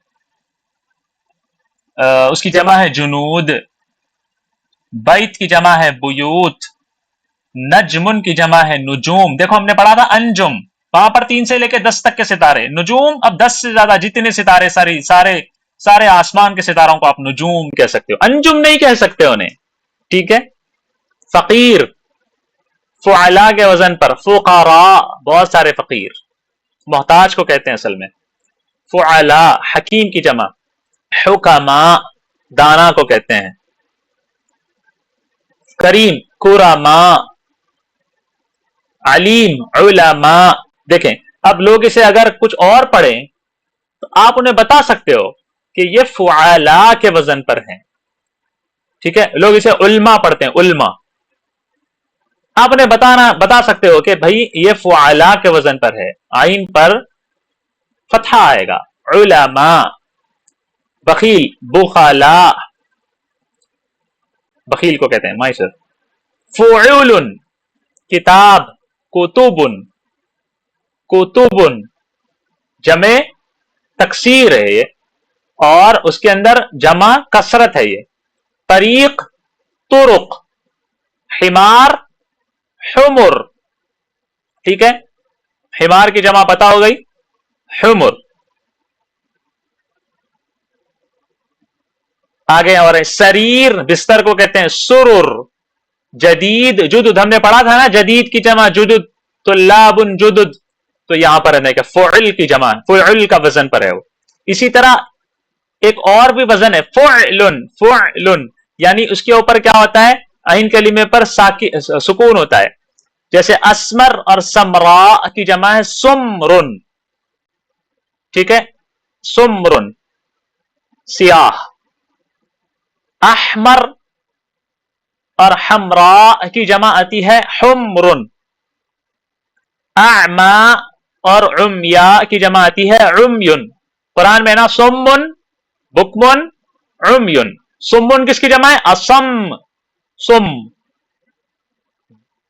Speaker 1: اس کی جمع ہے جنود. بیت کی جمع ہے بیوت. نجمن کی جمع ہے نجوم. دیکھو ہم نے پڑھا تھا انجم، وہاں پر 3 سے لے کے 10 تک کے ستارے نجوم. اب 10 سے زیادہ جتنے ستارے سارے آسمان کے ستاروں کو آپ نجوم کہہ سکتے ہو, انجم نہیں کہہ سکتے انہیں. ٹھیک ہے. فقیر فعلا کے وزن پر فقراء, بہت سارے فقیر, محتاج کو کہتے ہیں اصل میں. فعلا حکیم کی جمع. حکما دانا کو کہتے ہیں. کریم کرما. علیم علماء. دیکھیں اب لوگ اسے اگر کچھ اور پڑھیں تو آپ انہیں بتا سکتے ہو کہ یہ فعلا کے وزن پر ہیں. ٹھیک ہے. لوگ اسے علماء پڑھتے ہیں, علماء. آپ انہیں بتا سکتے ہو کہ بھائی یہ فعلا کے وزن پر ہے, آئین پر فتحہ آئے گا. علماء. بخیل بخلا, بخیل کو کہتے ہیں مائسر. فعول کتاب کتب. کتب جمع تکسیر ہے یہ, اور اس کے اندر جمع کثرت ہے یہ. طریق طرق. حمار حمر. ٹھیک ہے. حمار کی جمع پتہ ہو گئی, حمر. آگے اور سریر بستر کو کہتے ہیں سرر. جدید جدد ہم نے پڑھا تھا نا, جدید کی جمع جدد. طلاب جدد, تو یہاں پر ہے کہ فعل کی جمع, فعل کا وزن پر ہے وہ. اسی طرح ایک اور بھی وزن ہے فعل. فعل یعنی اس کے اوپر کیا ہوتا ہے, عین کلمے پر سکون ہوتا ہے. جیسے اسمر اور سمراء کی جمع ہے سمرن. ٹھیک ہے. سمرن سیاہ. احمر اور حمراء کی جمع آتی ہے حمرن. اعما اور عمیا کی جمع آتی ہے عمیون. قرآن میں نا سمن بکمن عمیون. سمن کس کی جمع ہے, اسم سم.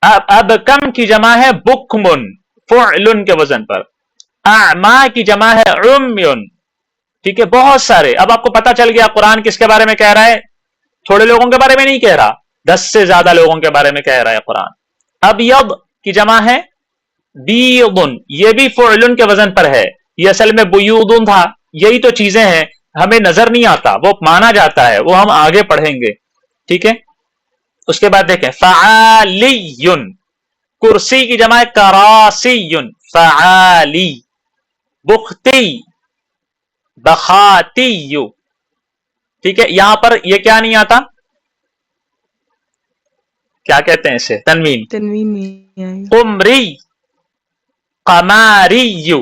Speaker 1: اب کم کی جمع ہے بکمن فعل کے وزن پر. اعما کی جمع ہے عمیون. ٹھیک ہے. بہت سارے. اب آپ کو پتا چل گیا قرآن کس کے بارے میں کہہ رہا ہے, تھوڑے لوگوں کے بارے میں نہیں کہہ رہا, 10 سے زیادہ لوگوں کے بارے میں کہہ رہا ہے قرآن. ابیض کی جمع ہے بیض, یہ بھی فعل کے وزن پر ہے. یہ اصل میں بیوض تھا. یہی تو چیزیں ہیں, ہمیں نظر نہیں آتا, وہ مانا جاتا ہے, وہ ہم آگے پڑھیں گے. ٹھیک ہے. اس کے بعد دیکھیں فعالی. کرسی کی جمع ہے کراسی. فعالی. بختی بخاتی. ٹھیک ہے. یہاں پر یہ کیا نہیں آتا, کیا کہتے ہیں اسے, تنوین.
Speaker 3: تنوین نہیں آئی.
Speaker 1: قمری قماری.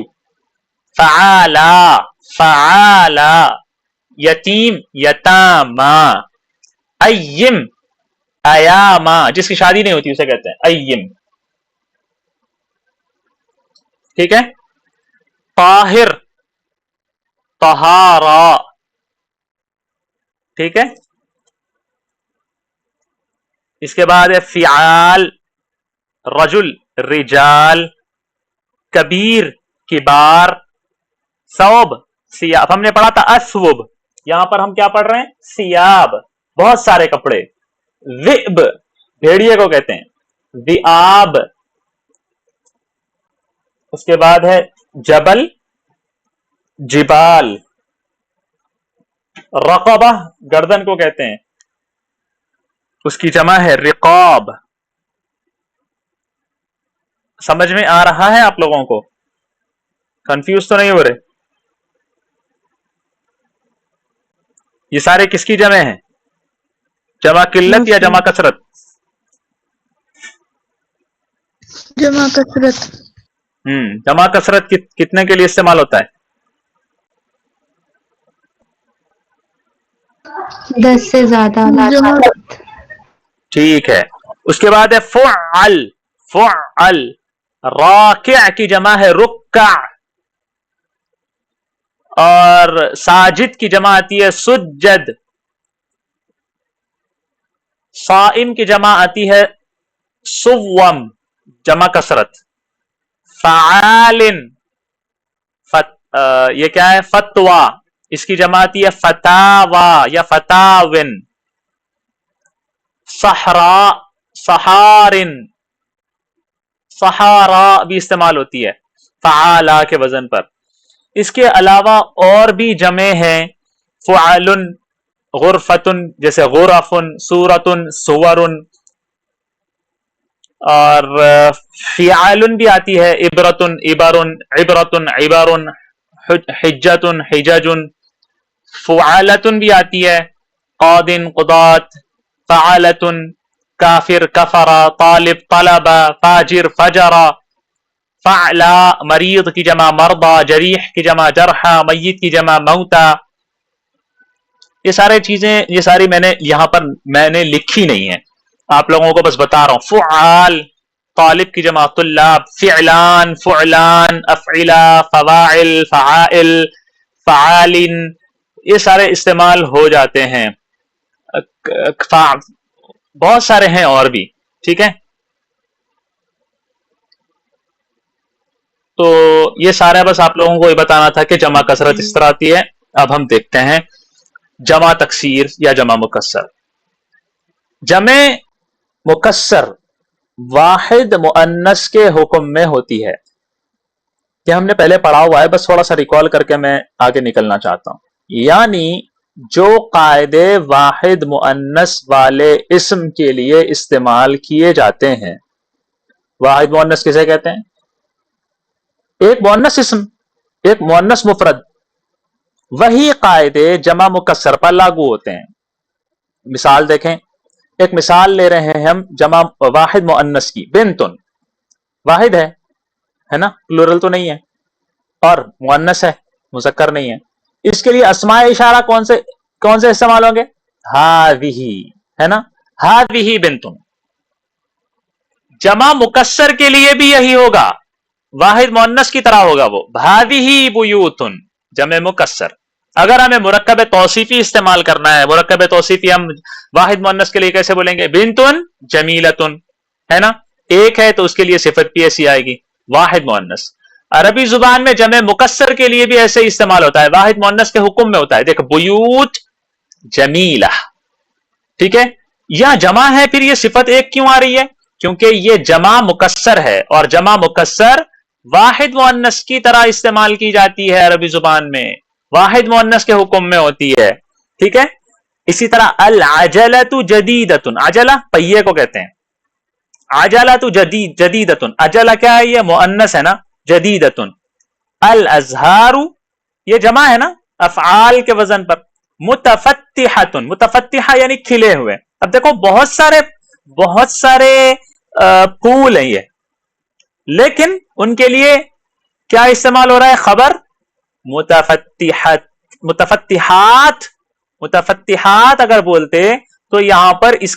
Speaker 1: فعالا فعالا. یتیم یتاما. ایم ایاما, جس کی شادی نہیں ہوتی اسے کہتے ہیں ایم. ٹھیک ہے. طاہر طہارا. ٹھیک ہے. اس کے بعد ہے فعال رجل رجال. کبیر کبار. ثوب سیاب, ہم نے پڑھا تھا اسوب, یہاں پر ہم کیا پڑھ رہے ہیں, سیاب, بہت سارے کپڑے. ذئب بھیڑیے کو کہتے ہیں. ذئاب. اس کے بعد ہے جبل جبال. رقبہ گردن کو کہتے ہیں, اس کی جمع ہے رقاب. سمجھ میں آ رہا ہے آپ لوگوں کو, کنفیوز تو نہیں ہو رہے؟ یہ سارے کس کی جمع ہیں, جمع قلت یا جمع کثرت؟
Speaker 3: جمع کثرت.
Speaker 1: جمع کثرت کتنے کے لیے استعمال ہوتا ہے؟
Speaker 2: 10 سے زیادہ.
Speaker 1: ٹھیک ہے. اس کے بعد ہے فعل. فعل. راکع کی جمع ہے رکع, اور ساجد کی جمع آتی ہے سجد. صائم کی جمع آتی ہے صوم, جمع کثرت. فعال یہ کیا ہے, فتوا, اس کی جمع آتی ہے فتاوا یا فتاون. صحرا صحارن, صحارا بھی استعمال ہوتی ہے. فعالا کے وزن پر. اس کے علاوہ اور بھی جمع ہیں فعال، غرفتن جیسے غرفن، سورتن سورن، اور فعال بھی آتی ہے، عبرتن عبرن، عبرتن عبرن، حجتن حججن، فعالتن بھی آتی ہے، قادن قضات، فعالتن کافر کفرا، طالب طلبا، فاجر فجرا، فعلا مریض کی جمع مرضا، جریح کی جمع جرحا، میت کی جمع موتا. یہ سارے چیزیں، یہ ساری میں نے یہاں پر میں نے لکھی نہیں ہے، آپ لوگوں کو بس بتا رہا ہوں. فعال طالب کی جمع طلاب، فعلان فعلان، افعلا فواعل فعائل فعال، یہ سارے استعمال ہو جاتے ہیں. بہت سارے ہیں اور بھی، ٹھیک ہے. تو یہ سارا بس آپ لوگوں کو یہ بتانا تھا کہ جمع کثرت اس طرح آتی ہے. اب ہم دیکھتے ہیں جمع تکسیر یا جمع مکسر. جمع مکسر واحد مؤنث کے حکم میں ہوتی ہے. یہ ہم نے پہلے پڑھا ہوا ہے، بس تھوڑا سا ریکال کر کے میں آگے نکلنا چاہتا ہوں. یعنی جو قاعدے واحد مؤنث والے اسم کے لیے استعمال کیے جاتے ہیں. واحد مؤنث کسے کہتے ہیں؟ ایک مؤنث اسم، ایک مؤنث مفرد. وہی قاعدے جمع مکسر پر لاگو ہوتے ہیں. مثال دیکھیں، ایک مثال لے رہے ہیں ہم جمع واحد مؤنث کی. بنتن واحد ہے نا، پلورل تو نہیں ہے، اور مؤنث ہے، مذکر نہیں ہے. اس کے لیے اسماء اشارہ کون سے استعمال ہوں گے؟ ہذہ، ہے نا، ہذہ بنتن. جمع مکسر کے لیے بھی یہی ہوگا، واحد مؤنث کی طرح ہوگا وہ، ہذہ بیوتن جمع مکسر. اگر ہمیں مرکب توصیفی استعمال کرنا ہے، مرکب توصیفی ہم واحد مؤنث کے لیے کیسے بولیں گے؟ بنتن جمیلتن، ہے نا، ایک ہے تو اس کے لیے صفت بھی ایسی آئے گی، واحد مؤنث. عربی زبان میں جمع مکسر کے لیے بھی ایسے استعمال ہوتا ہے، واحد مؤنث کے حکم میں ہوتا ہے. دیکھ، بیوت جمیلہ، ٹھیک ہے. یا جمع ہے، پھر یہ صفت ایک کیوں آ رہی ہے؟ کیونکہ یہ جمع مکسر ہے، اور جمع مکسر واحد مؤنث کی طرح استعمال کی جاتی ہے عربی زبان میں، واحد مؤنث کے حکم میں ہوتی ہے، ٹھیک ہے. اسی طرح العجلۃ جدیدۃ، عجلہ پہیے کو کہتے ہیں. عجلۃ جدیدۃ، عجلہ کیا ہے؟ یہ مؤنث ہے نا، جدیدۃ. الازہار یہ جمع ہے نا، افعال کے وزن پر. متفتحۃ، متفتحہ یعنی کھلے ہوئے. اب دیکھو بہت سارے پھول ہیں یہ، لیکن ان کے لیے کیا استعمال ہو رہا ہے؟ خبر متفتحات. متفتحات اگر بولتے تو یہاں پر اس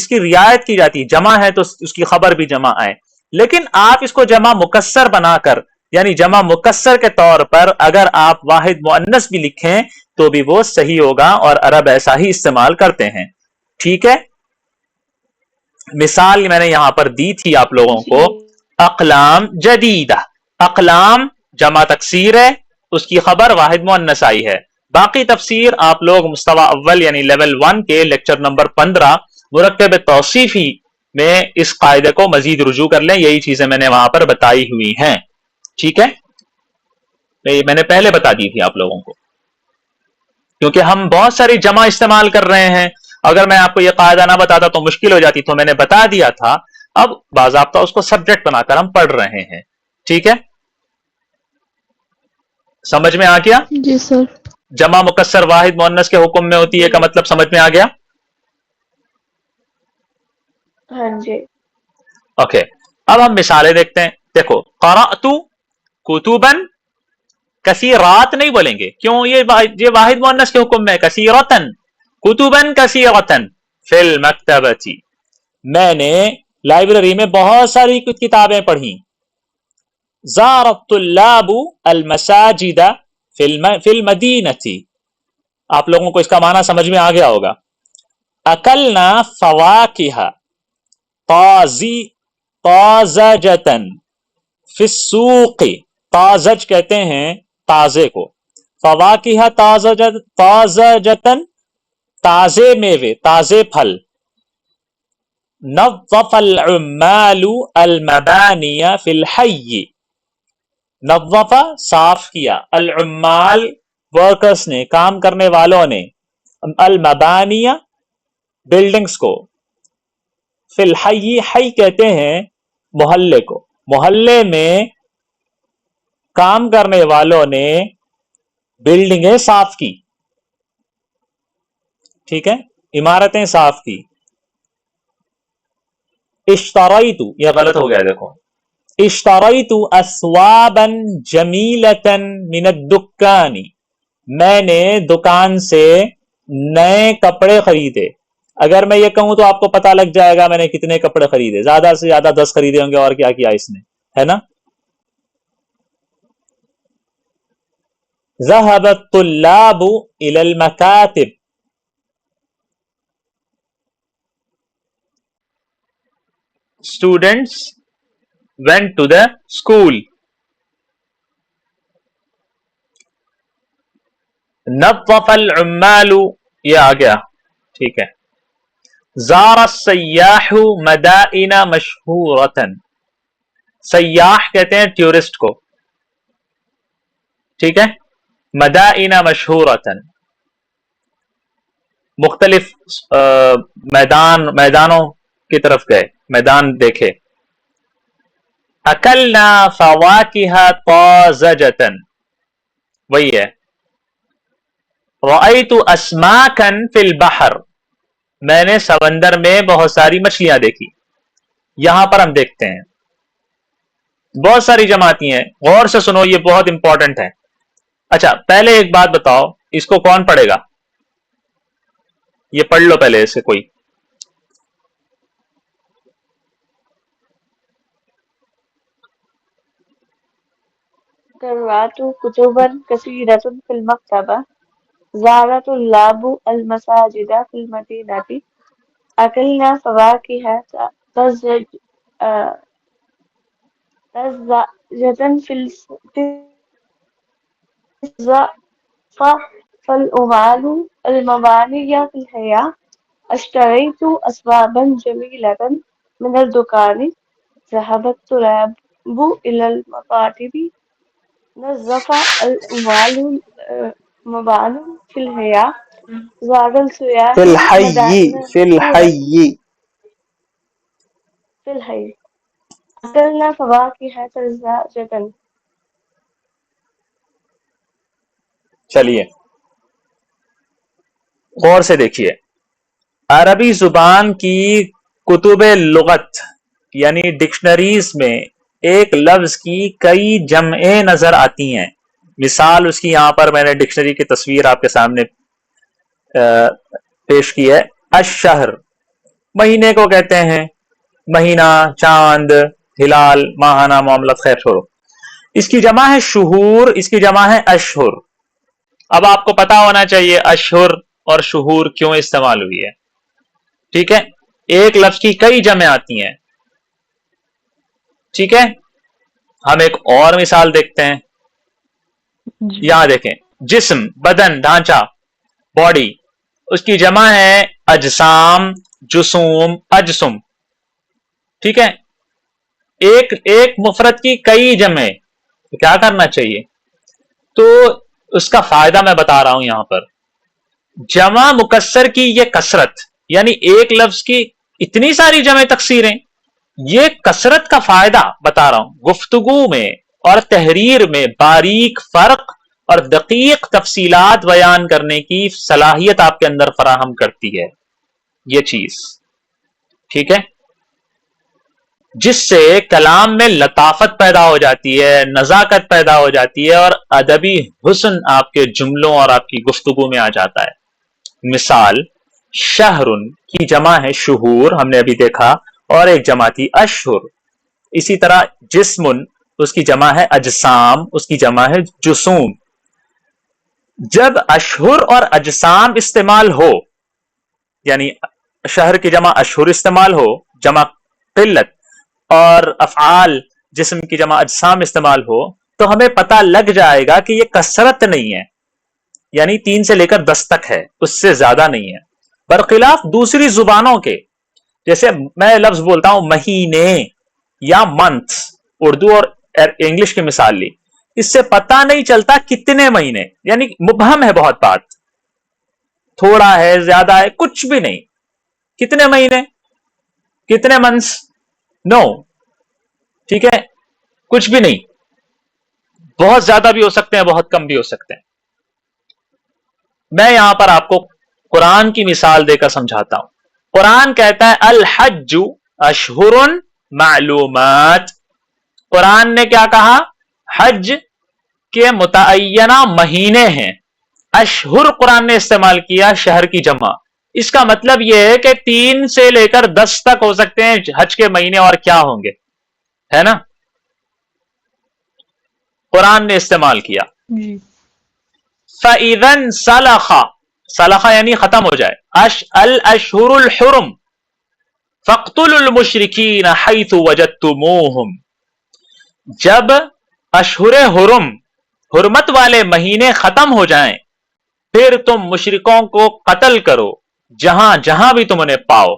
Speaker 1: کی رعایت کی جاتی، جمع ہے تو اس کی خبر بھی جمع آئے. لیکن آپ اس کو جمع مکسر بنا کر، یعنی جمع مکسر کے طور پر اگر آپ واحد مؤنث بھی لکھیں تو بھی وہ صحیح ہوگا، اور عرب ایسا ہی استعمال کرتے ہیں، ٹھیک ہے. مثال میں نے یہاں پر دی تھی آپ لوگوں کو، اقلام جدیدہ. اقلام جمع تکسیر ہے، اس کی خبر واحد مؤنث آئی ہے. باقی تفسیر آپ لوگ مستوی اول یعنی لیول 1 کے لیکچر نمبر 15 مرکب توصیفی میں اس قاعدے کو مزید رجوع کر لیں. یہی چیزیں میں نے وہاں پر بتائی ہوئی ہیں، ٹھیک ہے. میں نے پہلے بتا دی تھی آپ لوگوں کو، کیونکہ ہم بہت ساری جمع استعمال کر رہے ہیں. اگر میں آپ کو یہ قاعدہ نہ بتاتا تو مشکل ہو جاتی، تو میں نے بتا دیا تھا. اب باضابطہ اس کو سبجیکٹ بنا کر ہم پڑھ رہے ہیں، ٹھیک ہے. سمجھ میں آ گیا؟
Speaker 3: جی سر.
Speaker 1: جمع مکسر واحد مؤنث کے حکم میں ہوتی ہے کا مطلب سمجھ میں آ گیا؟
Speaker 2: ہاں جی.
Speaker 1: اوکے، اب ہم مثالیں دیکھتے ہیں. دیکھو، قرأت کتبا، کثیرات نہیں بولیں گے، کیوں؟ یہ واحد مؤنث کے حکم میں. کثیرتن کتبا کثیرتن فی المکتبۃ، میں نے لائبریری میں بہت ساری کتابیں پڑھی. زار الطلاب المساجد فی المدینۃ، آپ لوگوں کو اس کا معنی سمجھ میں آ گیا ہوگا. اکلنا فواکہ طازجۃ فی السوق، طازج کہتے ہیں تازے کو. فواکہ طازجۃ تازے میوے، تازے پھل. نظف العمال المبانی فی الحی، نظفہ صاف کیا، العمال ورکرز نے، کام کرنے والوں نے، المبانیہ بلڈنگز کو، فی الحی، حی کہتے ہیں محلے کو، محلے میں کام کرنے والوں نے بلڈنگیں صاف کی، ٹھیک ہے، عمارتیں صاف کی. اشتریت، یہ غلط ہو گیا دیکھو، اشتریت اثوابا جمیلتا من الدکان، میں نے دکان سے نئے کپڑے خریدے. اگر میں یہ کہوں تو آپ کو پتا لگ جائے گا میں نے کتنے کپڑے خریدے، زیادہ سے زیادہ 10 خریدے ہوں گے، اور کیا کیا اس نے، ہے نا. ذهب الطلاب الى المكاتب، students went to the school. نظف العمال، یہ آ گیا، ٹھیک ہے. زار السیاح مدائن مشہورتا، سیاح کہتے ہیں ٹورسٹ کو، ٹھیک ہے. مدائن مشہورتا، مختلف میدانوں کی طرف گئے، میدان دیکھے. اکلنا فواکہ طازجتا، وہی ہے. رأیت اسماکا فی البحر، میں نے سمندر میں بہت ساری مچھلیاں دیکھی. یہاں پر ہم دیکھتے ہیں بہت ساری جماعتیں ہیں، غور سے سنو، یہ بہت امپورٹنٹ ہے. اچھا پہلے ایک بات بتاؤ، اس کو کون پڑھے گا؟ یہ پڑھ لو پہلے اسے کوئی.
Speaker 2: قرأت كتبا كثيرة في المكتبة. زار طلاب المساجد في المدينة. أكلنا فواكه طازجة فالأمال المبانية في الحياة. اشتريت أثوابا جميلة من الدكان. ذهب الطلاب إلى المكاتب. نظف الأموال مبان في الحياة. زار السياح
Speaker 1: فی الحی،
Speaker 2: مدائن
Speaker 1: فی
Speaker 2: مشهورة
Speaker 1: الحی.
Speaker 2: في الحي. أكلنا فواكه طازجة.
Speaker 1: چلیے غور سے دیکھیے، عربی زبان کی کتب لغت یعنی ڈکشنریز میں ایک لفظ کی کئی جمعیں نظر آتی ہیں. مثال اس کی یہاں پر میں نے ڈکشنری کی تصویر آپ کے سامنے پیش کی ہے. الشہر، مہینے کو کہتے ہیں، مہینہ، چاند، ہلال، ماہانہ معاملات، خیر چھوڑو. اس کی جمع ہے شہور، اس کی جمع ہے اشہر. اب آپ کو پتا ہونا چاہیے اشہر اور شہور کیوں استعمال ہوئی ہے، ٹھیک ہے. ایک لفظ کی کئی جمع آتی ہیں، ٹھیک ہے. ہم ایک اور مثال دیکھتے ہیں،
Speaker 3: جی
Speaker 1: یہاں دیکھیں، جسم، بدن، ڈھانچہ، باڈی، اس کی جمع ہے اجسام، جسوم، اجسم، ٹھیک ہے. ایک مفرد کی کئی جمع، تو کیا کرنا چاہیے؟ تو اس کا فائدہ میں بتا رہا ہوں یہاں پر. جمع مکسر کی یہ کثرت، یعنی ایک لفظ کی اتنی ساری جمع تکسیریں، یہ کثرت کا فائدہ بتا رہا ہوں. گفتگو میں اور تحریر میں باریک فرق اور دقیق تفصیلات بیان کرنے کی صلاحیت آپ کے اندر فراہم کرتی ہے یہ چیز، ٹھیک ہے. جس سے کلام میں لطافت پیدا ہو جاتی ہے، نزاکت پیدا ہو جاتی ہے، اور ادبی حسن آپ کے جملوں اور آپ کی گفتگو میں آ جاتا ہے. مثال، شہر کی جمع ہے شہور، ہم نے ابھی دیکھا، اور ایک جمع تھی اشہر. اسی طرح جسم، اس کی جمع ہے اجسام، اس کی جمع ہے جسوم. جب اشہر اور اجسام استعمال ہو، یعنی شہر کی جمع اشہر استعمال ہو، جمع قلت، اور افعال جسم کی جمع اجسام استعمال ہو، تو ہمیں پتہ لگ جائے گا کہ یہ کثرت نہیں ہے، یعنی 3 سے لے کر 10 تک ہے، اس سے زیادہ نہیں ہے. برخلاف دوسری زبانوں کے، جیسے میں لفظ بولتا ہوں مہینے یا منتھ، اردو اور انگلش کی مثال لی، اس سے پتہ نہیں چلتا کتنے مہینے، یعنی مبہم ہے بہت بات، تھوڑا ہے زیادہ ہے کچھ بھی نہیں، کتنے مہینے، کتنے منتھس، نو، ٹھیک ہے، کچھ بھی نہیں، بہت زیادہ بھی ہو سکتے ہیں بہت کم بھی ہو سکتے ہیں۔ میں یہاں پر آپ کو قرآن کی مثال دے کر سمجھاتا ہوں۔ قرآن کہتا ہے الحج اشہر معلومات، قرآن نے کیا کہا؟ حج کے متعینہ مہینے ہیں، اشہر قرآن نے استعمال کیا شہر کی جمع، اس کا مطلب یہ ہے کہ 3 سے لے کر 10 تک ہو سکتے ہیں حج کے مہینے، اور کیا ہوں گے، ہے نا، قرآن نے استعمال کیا۔
Speaker 3: جی
Speaker 1: فَإِذَا انْسَلَخَ، سلخ یعنی ختم ہو جائے، الاشہر الحرم فَاقْتُلُوا الْمُشْرِكِينَ حَيْثُ وَجَدْتُمُوهُمْ، جب اشہر حرم، حرمت والے مہینے ختم ہو جائیں پھر تم مشرکوں کو قتل کرو جہاں جہاں بھی تم انہیں پاؤ،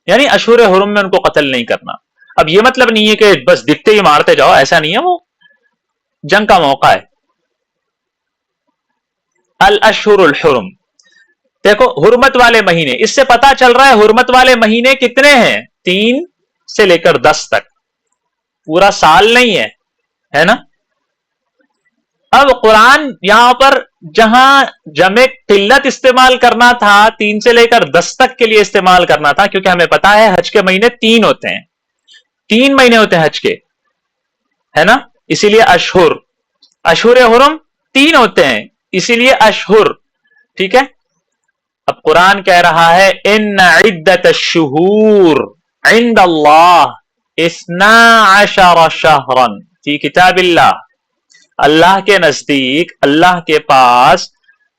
Speaker 1: یعنی اشہر حرم میں ان کو قتل نہیں کرنا۔ اب یہ مطلب نہیں ہے کہ بس دکھتے ہی مارتے جاؤ، ایسا نہیں ہے، وہ جنگ کا موقع ہے۔ الاشہر الحرم، دیکھو حرمت والے مہینے، اس سے پتا چل رہا ہے حرمت والے مہینے کتنے ہیں، 3 سے لے کر 10 تک، پورا سال نہیں ہے نا۔ اب قرآن یہاں پر جہاں جمع قلت استعمال کرنا تھا 3 سے لے کر 10 تک کے لیے استعمال کرنا تھا، کیونکہ ہمیں پتا ہے حج کے مہینے 3 ہوتے ہیں، 3 مہینے ہوتے ہیں حج کے، ہے نا، اسی لیے اشہر، اشہر حرم 3 ہوتے ہیں اسی لیے اشہر، ٹھیک ہے۔ اب قرآن کہہ رہا ہے ان عدت الشہور عند اللہ 12 شہرا فی کتاب اللہ، اللہ کے نزدیک، اللہ کے پاس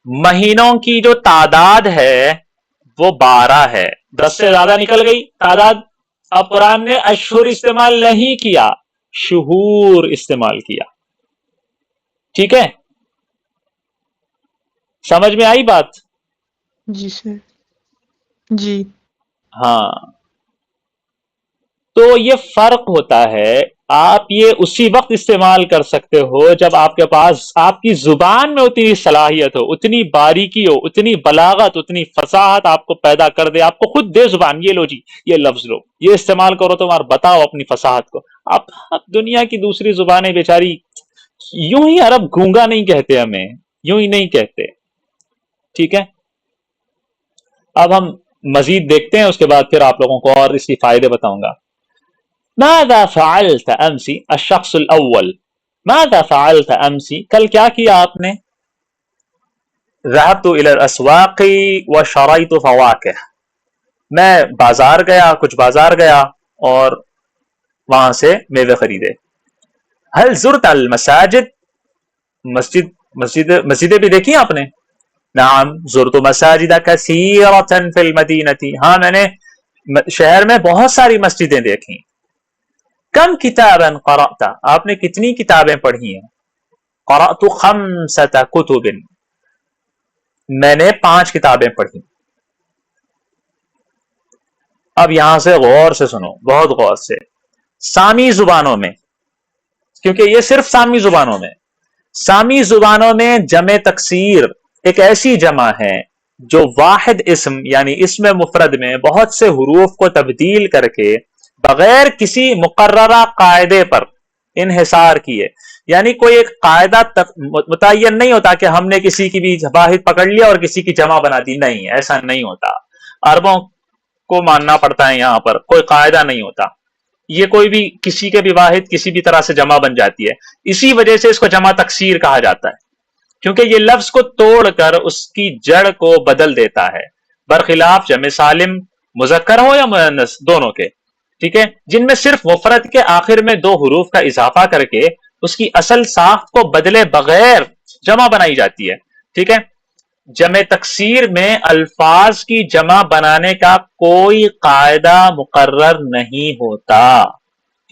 Speaker 1: مہینوں کی جو تعداد ہے وہ 12 ہے، 10 سے زیادہ نکل گئی تعداد۔ اب قرآن نے اشہر استعمال نہیں کیا، شہور استعمال کیا، ٹھیک ہے، سمجھ میں آئی بات؟
Speaker 3: جی سر، جی
Speaker 1: ہاں، تو یہ فرق ہوتا ہے، آپ یہ اسی وقت استعمال کر سکتے ہو جب آپ کے پاس آپ کی زبان میں اتنی صلاحیت ہو، اتنی باریکی ہو، اتنی بلاغت، اتنی فصاحت آپ کو پیدا کر دے، آپ کو خود دے زبان، یہ لو جی یہ لفظ لو، یہ استعمال کرو تم اور بتاؤ اپنی فصاحت کو۔ اب دنیا کی دوسری زبانیں بیچاری یوں ہی، عرب گونگا نہیں کہتے ہمیں، یوں ہی نہیں کہتے، ٹھیک ہے۔ اب ہم مزید دیکھتے ہیں، اس کے بعد پھر آپ لوگوں کو اور اس کی فائدے بتاؤں گا۔ ماذا فعلت امسی، الشخص الاول، ماذا فعلت امسی، کل کیا کیا آپ نے؟ ذهبت الى الاسواق وشريت فواكه، میں بازار گیا، کچھ بازار گیا اور وہاں سے میوے خریدے۔ هل زرت المساجد، مسجدیں بھی دیکھی آپ نے؟ نعم زرت مساجد کثیرۃ فی المدینہ، ہاں میں نے شہر میں بہت ساری مسجدیں دیکھی۔ کم کتابا قرأت، آپ نے کتنی کتابیں پڑھی ہیں؟ قرأت 5 کتب، میں نے 5 کتابیں پڑھی۔ اب یہاں سے غور سے سنو، بہت غور سے، سامی زبانوں میں، کیونکہ یہ صرف سامی زبانوں میں، سامی زبانوں میں جمع تکسیر ایک ایسی جمع ہے جو واحد اسم یعنی اسم مفرد میں بہت سے حروف کو تبدیل کر کے بغیر کسی مقررہ قاعدے پر انحصار کیے، یعنی کوئی ایک قاعدہ متعین نہیں ہوتا کہ ہم نے کسی کی بھی واحد پکڑ لیا اور کسی کی جمع بنا دی، نہیں، ایسا نہیں ہوتا، عربوں کو ماننا پڑتا ہے، یہاں پر کوئی قاعدہ نہیں ہوتا، یہ کوئی بھی کسی کے بھی واحد کسی بھی طرح سے جمع بن جاتی ہے، اسی وجہ سے اس کو جمع تکسیر کہا جاتا ہے، کیونکہ یہ لفظ کو توڑ کر اس کی جڑ کو بدل دیتا ہے، برخلاف جمع سالم مذکر ہو یا مؤنث دونوں کے، ٹھیک ہے، جن میں صرف مفرد کے آخر میں 2 حروف کا اضافہ کر کے اس کی اصل ساخت کو بدلے بغیر جمع بنائی جاتی ہے، ٹھیک ہے۔ جمع تکسیر میں الفاظ کی جمع بنانے کا کوئی قاعدہ مقرر نہیں ہوتا،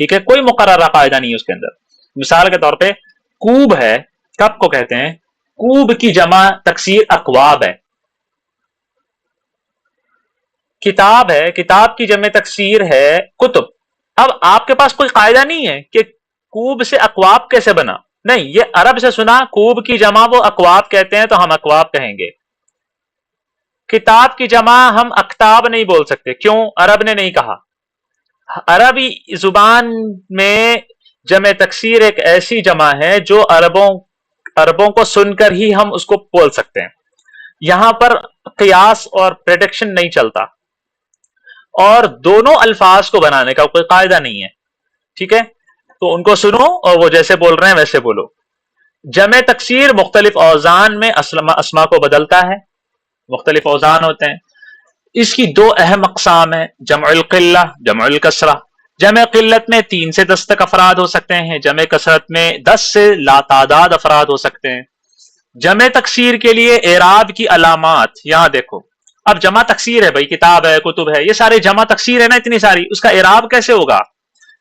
Speaker 1: ٹھیک ہے، کوئی مقررہ قاعدہ نہیں ہے اس کے اندر۔ مثال کے طور پہ کوب ہے، کب کو کہتے ہیں؟ کوب کی جمع تکسیر اکواب ہے۔ کتاب ہے، کتاب کی جمع تکسیر ہے کتب۔ اب آپ کے پاس کوئی قاعدہ نہیں ہے کہ کوب سے اکواب کیسے بنا، نہیں، یہ عرب سے سنا. کوب کی جمع وہ اکواب کہتے ہیں تو ہم اکواب کہیں گے. کتاب کی جمع ہم اکتاب نہیں بول سکتے. کیوں؟ عرب نے نہیں کہا. عربی زبان میں جمع تکسیر ایک ایسی جمع ہے جو عربوں کو سن کر ہی ہم اس کو بول سکتے ہیں. یہاں پر قیاس اور پریڈکشن نہیں چلتا، اور دونوں الفاظ کو بنانے کا کوئی قاعدہ نہیں ہے. ٹھیک ہے، تو ان کو سنو اور وہ جیسے بول رہے ہیں ویسے بولو. جمع تکسیر مختلف اوزان میں اسما کو بدلتا ہے، مختلف اوزان ہوتے ہیں. اس کی دو اہم اقسام ہیں، جمع القلہ، جمع الکسرہ. جمع قلت میں 3 سے 10 تک افراد ہو سکتے ہیں، جمع کثرت میں 10 سے لاتعداد افراد ہو سکتے ہیں. جمع تکسیر کے لیے اعراب کی علامات یہاں دیکھو. اب جمع تکسیر ہے بھائی، کتاب ہے، کتب ہے، یہ سارے جمع تکسیر ہے نا، اتنی ساری. اس کا اعراب کیسے ہوگا؟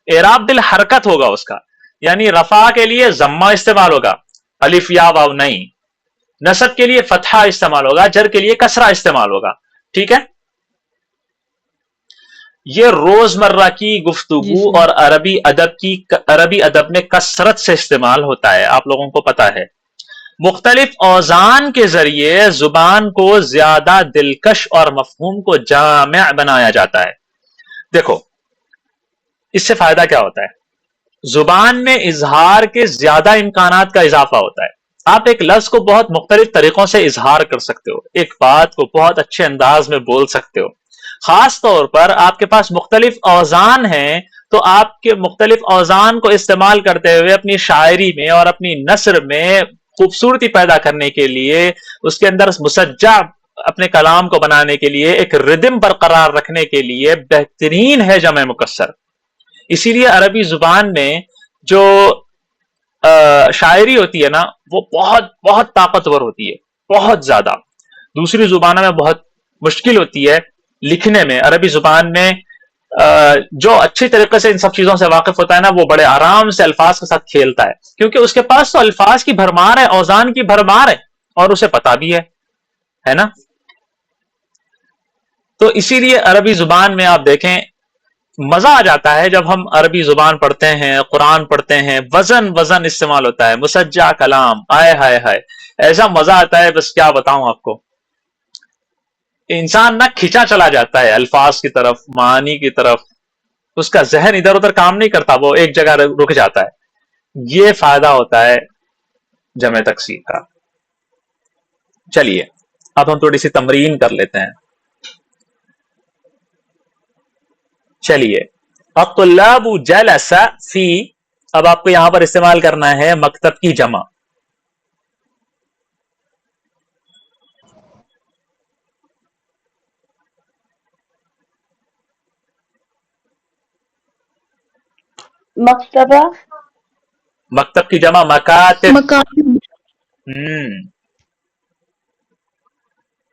Speaker 1: اعراب بالحرکت ہوگا اس کا، یعنی رفع کے لیے ضمہ استعمال ہوگا، الف یا واو نہیں. نصب کے لیے فتحہ استعمال ہوگا، جر کے لیے کسرہ استعمال ہوگا. ٹھیک ہے، یہ روزمرہ کی
Speaker 3: جی
Speaker 1: گفتگو
Speaker 3: سر.
Speaker 1: اور عربی ادب میں کثرت سے استعمال ہوتا ہے، آپ لوگوں کو پتا ہے. مختلف اوزان کے ذریعے زبان کو زیادہ دلکش اور مفہوم کو جامع بنایا جاتا ہے. دیکھو اس سے فائدہ کیا ہوتا ہے؟ زبان میں اظہار کے زیادہ امکانات کا اضافہ ہوتا ہے. آپ ایک لفظ کو بہت مختلف طریقوں سے اظہار کر سکتے ہو، ایک بات کو بہت اچھے انداز میں بول سکتے ہو. خاص طور پر آپ کے پاس مختلف اوزان ہیں تو آپ کے مختلف اوزان کو استعمال کرتے ہوئے اپنی شاعری میں اور اپنی نثر میں خوبصورتی پیدا کرنے کے لیے، اس کے اندر مسجع اپنے کلام کو بنانے کے لیے، ایک ردم برقرار رکھنے کے لیے بہترین ہے جمع مکسر. اسی لیے عربی زبان میں جو شاعری ہوتی ہے نا، وہ بہت بہت طاقتور ہوتی ہے، بہت زیادہ. دوسری زبانوں میں بہت مشکل ہوتی ہے لکھنے میں. عربی زبان میں جو اچھی طریقے سے ان سب چیزوں سے واقف ہوتا ہے نا، وہ بڑے آرام سے الفاظ کے ساتھ کھیلتا ہے، کیونکہ اس کے پاس تو الفاظ کی بھرمار ہے، اوزان کی بھرمار ہے، اور اسے پتا بھی ہے نا. تو اسی لیے عربی زبان میں آپ دیکھیں مزہ آ جاتا ہے جب ہم عربی زبان پڑھتے ہیں، قرآن پڑھتے ہیں. وزن استعمال ہوتا ہے، مسجع کلام، آئے ہائے ہائے، ایسا مزہ آتا ہے بس کیا بتاؤں آپ کو. انسان نہ کھینچا چلا جاتا ہے الفاظ کی طرف، معانی کی طرف، اس کا ذہن ادھر ادھر کام نہیں کرتا، وہ ایک جگہ رک جاتا ہے. یہ فائدہ ہوتا ہے جمع تکسیر کا. چلیے اب ہم تھوڑی سی تمرین کر لیتے ہیں. چلیے، الطلاب جلس فی، اب آپ کو یہاں پر استعمال کرنا ہے مکتب کی جمع.
Speaker 2: مکتبہ،
Speaker 1: مکتب کی جمع مکاتب.
Speaker 3: مکان.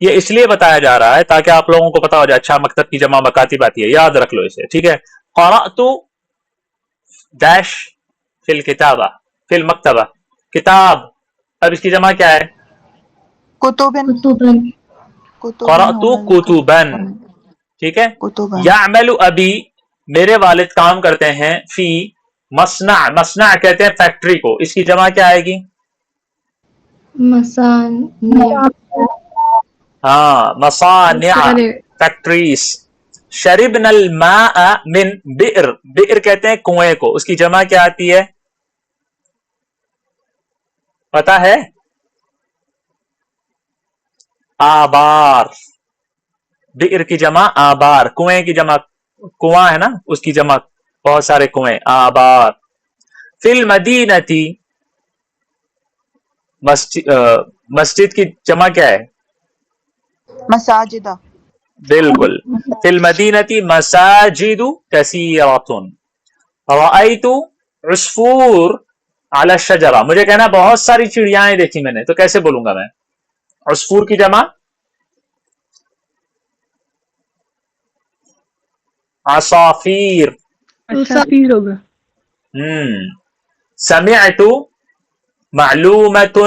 Speaker 1: یہ اس لیے بتایا جا رہا ہے تاکہ آپ لوگوں کو پتا ہو جائے، اچھا مکتب کی جمع مکاتب آتی ہے، یاد رکھ لو اسے. ٹھیک ہے، قرأت داش فی الکتابہ فی المکتبہ، کتاب. اب اس کی جمع کیا ہے؟
Speaker 4: کتبن. کتبن
Speaker 1: قرأت
Speaker 4: ہوگا اس کا.
Speaker 1: کتبن. ٹھیک ہے،
Speaker 4: کتبن.
Speaker 1: یعمل ابی، میرے والد کام کرتے ہیں، فی مصنع. مصنع کہتے ہیں فیکٹری کو، اس کی جمع کیا آئے گی؟
Speaker 5: مصانع.
Speaker 1: ہاں، مصانع، فیکٹریز. شربنا الماء من بئر، بئر کہتے ہیں کنویں کو، اس کی جمع کیا آتی ہے؟ پتا ہے؟ آبار. بئر کی جمع آبار، کنویں کی جمع کنواں ہے نا، اس کی جمع بہت سارے کنویں، آبار. فی المدینتی، مسجد کی جمع کیا ہے؟
Speaker 4: مساجدہ.
Speaker 1: بالکل. فی المدینتی مساجد کثیرۃ. رأیت عصفور علی الشجرہ، مجھے کہنا بہت ساری چڑیاں دیکھی میں نے، تو کیسے بولوں گا میں؟ عصفور کی جمع عصافیر.
Speaker 3: عصافیر ہوگا.
Speaker 1: سمعت معلومۃ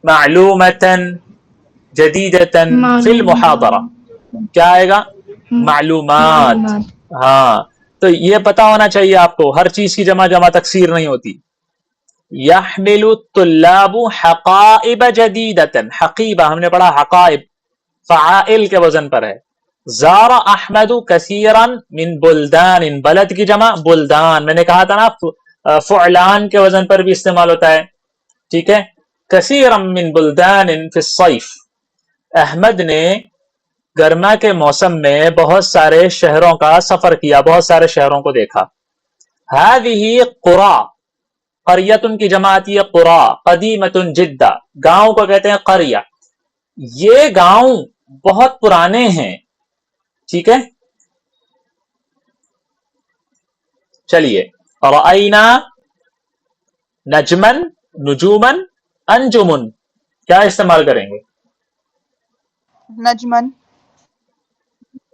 Speaker 1: معلومۃ جدیدۃ فی المحاضرہ، کیا آئے گا؟ معلومات. ہاں، تو یہ پتا ہونا چاہیے آپ کو، ہر چیز کی جمع تکسیر نہیں ہوتی. يحمل الطلاب حقائب جديدة، حقیبہ ہم نے پڑھا حقائب فعائل کے وزن پر ہے. زار احمد کثیرا من بلدان، بلد کی جمع بلدان، میں نے کہا تھا نا فعلان کے وزن پر بھی استعمال ہوتا ہے. ٹھیک ہے. کثیرا من بلدان فی الصیف، احمد نے گرما کے موسم میں بہت سارے شہروں کا سفر کیا، بہت سارے شہروں کو دیکھا. هذه قرى، قریتن کی جمع آتی ہے قرا، قدیمتن جدہ، گاؤں کو کہتے ہیں قریہ، یہ گاؤں بہت پرانے ہیں. ٹھیک ہے. چلیے رأینا نجمن نجومن انجمن، کیا استعمال کریں گے؟
Speaker 4: نجمن.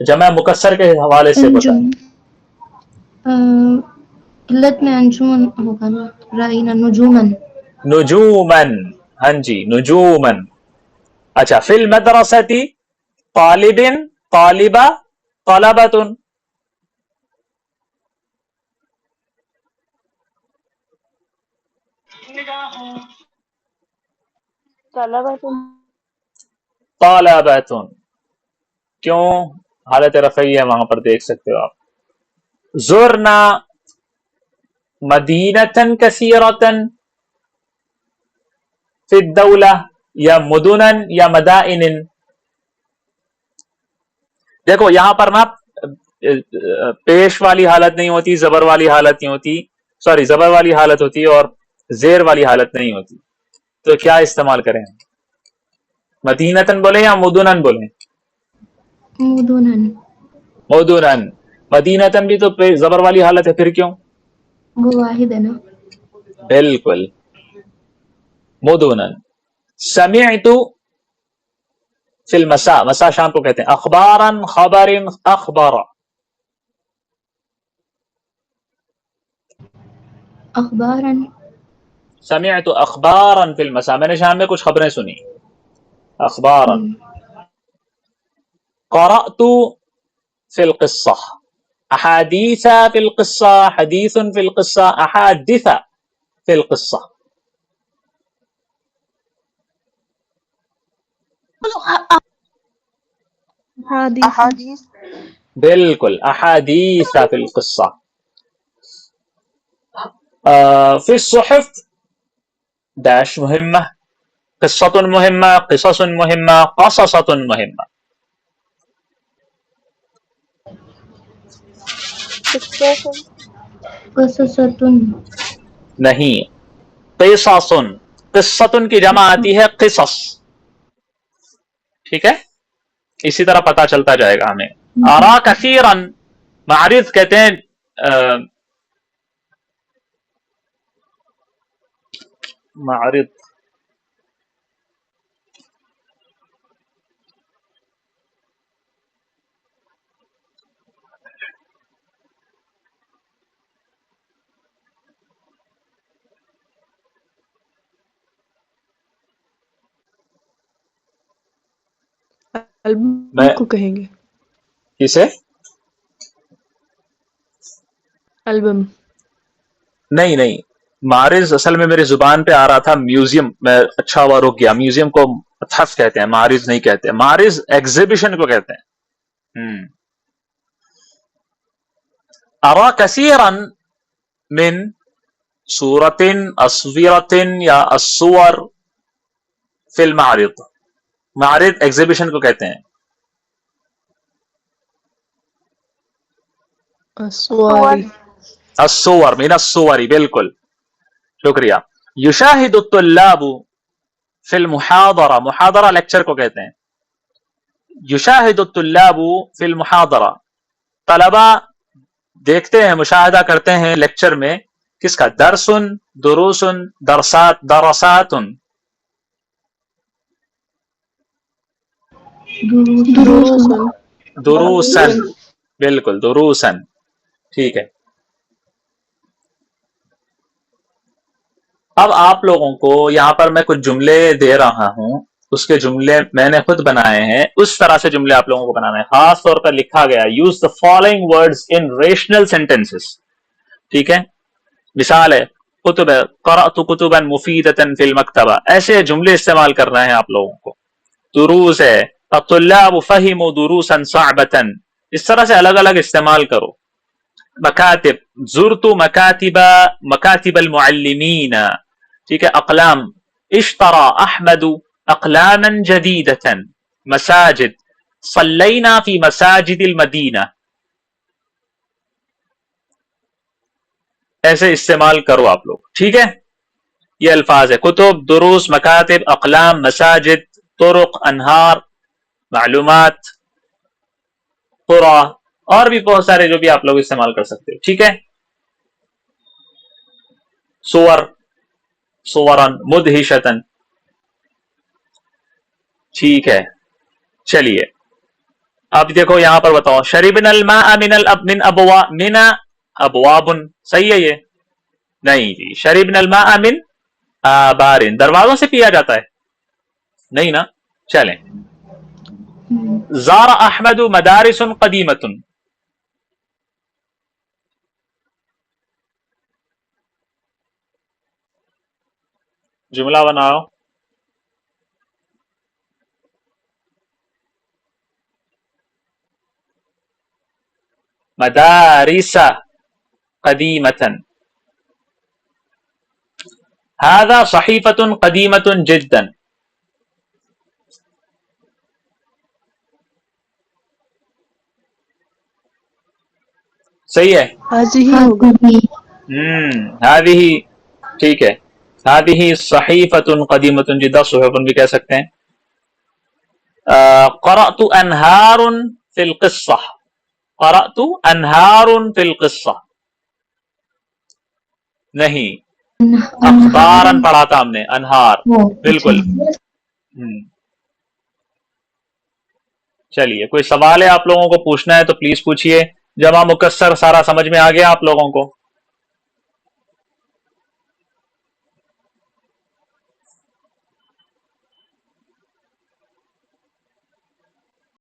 Speaker 1: جمع مکسر کے حوالے سے بتائیں.
Speaker 5: قلت میں انجمن ہوگا نا، رائنا نجومن.
Speaker 1: نجومن، ہاں جی نجومن. اچھا فی المدرسۃ طالب طالبہ طلبۃ،
Speaker 2: طلبة
Speaker 1: طالبۃ، کیوں حالت رفعی ہے وہاں پر دیکھ سکتے ہو آپ. زرنا مدینۃ کثیرۃ فی الدولہ، یا مدنن یا مدائن. دیکھو یہاں پر نا پیش والی حالت نہیں ہوتی، زبر والی حالت نہیں ہوتی، سوری زبر والی حالت ہوتی ہے اور زیر والی حالت نہیں ہوتی. تو کیا استعمال کریں؟ مدینتن بولیں یا مدنن بولیں؟
Speaker 5: مدنن.
Speaker 1: مدنن. مدینتن بھی تو زبر والی حالت ہے، پھر کیوں؟
Speaker 5: وہ واحد ہے نا.
Speaker 1: بالکل مدنن. سمعت فی المساء، مساء شام کو کہتے ہیں. اخبارا خبر اخبار،
Speaker 5: اخبارن.
Speaker 1: سمعت اخبارا فی المساء، میں نے شام میں کچھ خبریں سنی. اخبارا. قرأت فی القصہ، احادیث فی القصہ، حدیث فی القصہ، احادث فی القصہ.
Speaker 4: احادیث.
Speaker 1: بالکل احادیث فی القصہ. فی الصحف داش مہمہ، قصۃ مہمہ، قصص مہمہ، قصصۃ مہمہ.
Speaker 2: قصة
Speaker 5: قصصتن.
Speaker 1: نہیں، قصص، قصۃ کی جمع آتی ہے قصص. ٹھیک ہے. اسی طرح پتہ چلتا جائے گا ہمیں. ارا کثیرا، معرض کہتے ہیں معرض.
Speaker 3: البم کو کہیں گے.
Speaker 1: کسے؟
Speaker 3: البم.
Speaker 1: نہیں نہیں، معرض اصل میں میری زبان پہ آ رہا تھا میوزیم، میں اچھا ہوا رک گیا. میوزیم کو متحف کہتے ہیں، معرض نہیں کہتے. معرض ایگزیبیشن کو کہتے ہیں. ارا کثیرا من صورت اصورت یا الصور فی المعرض، معرض ایگزیبیشن کو کہتے ہیں.
Speaker 3: الصواری.
Speaker 1: الصور من الصور، بالکل شکریہ. یشاہد الطلاب فی المحاضرہ، محاضرہ لیکچر کو کہتے ہیں. یشاہد الطلاب فی المحاضرہ، طلبہ دیکھتے ہیں، مشاہدہ کرتے ہیں لیکچر میں. کس کا؟ درسن، دروسن، درسات، درساتن.
Speaker 3: دروسن.
Speaker 1: دروسن، بالکل دروسن. ٹھیک ہے. اب آپ لوگوں کو یہاں پر میں کچھ جملے دے رہا ہوں، اس کے جملے میں نے خود بنائے ہیں، اس طرح سے جملے آپ لوگوں کو بنانے ہیں. خاص طور پر لکھا گیا use the following words in rational sentences. ٹھیک ہے. مثال ہے کتب قرأت کتبا مفیدۃ فی المکتبہ، ایسے جملے استعمال کرنا ہے آپ لوگوں کو. دروس ہے الطلاب فہموا دروسا صعبۃ، اس طرح سے الگ الگ استعمال کرو. مکاتب زرت مکاتب المعلمین، ٹھیک ہے. اقلام اشترى احمد اقلاما جدیدۃ. مساجد صلینا فی مساجد المدینہ، ایسے استعمال کرو آپ لوگ، ٹھیک ہے. یہ الفاظ ہے کتب، دروس، مکاتب، اقلام، مساجد، طرق، انہار، معلومات، قرآ، اور بھی بہت سارے جو بھی آپ لوگ استعمال کر سکتے ہو، ٹھیک ہے. سور، سورن، مدہشتن، ٹھیک ہے. چلیے اب دیکھو یہاں پر بتاؤ، شربنا الماء من ابواب، صحیح ہے یہ؟ نہیں جی. شربنا الماء من آبار، دروازوں سے پیا جاتا ہے؟ نہیں نا. چلیں. زار احمد مدارس قدیمۃ، جملہ بناؤ. مدارس قدیمۃ، هذا صحیفۃ قدیمۃ جدا. صحیح ہے.
Speaker 3: هذه ہوگا.
Speaker 1: هذه، ٹھیک ہے. هذه صحیفۃ قدیمۃ جدا، صحف بھی کہہ سکتے ہیں. قرأت انہار فی القصہ، قرأت انہار فی القصہ، نہیں. اخبارن پڑھا تھا ہم نے، انہار، بالکل. چلیے کوئی سوال ہے آپ لوگوں کو پوچھنا ہے تو پلیز پوچھئے. جمع مکسر سارا سمجھ میں آ گیا آپ لوگوں کو؟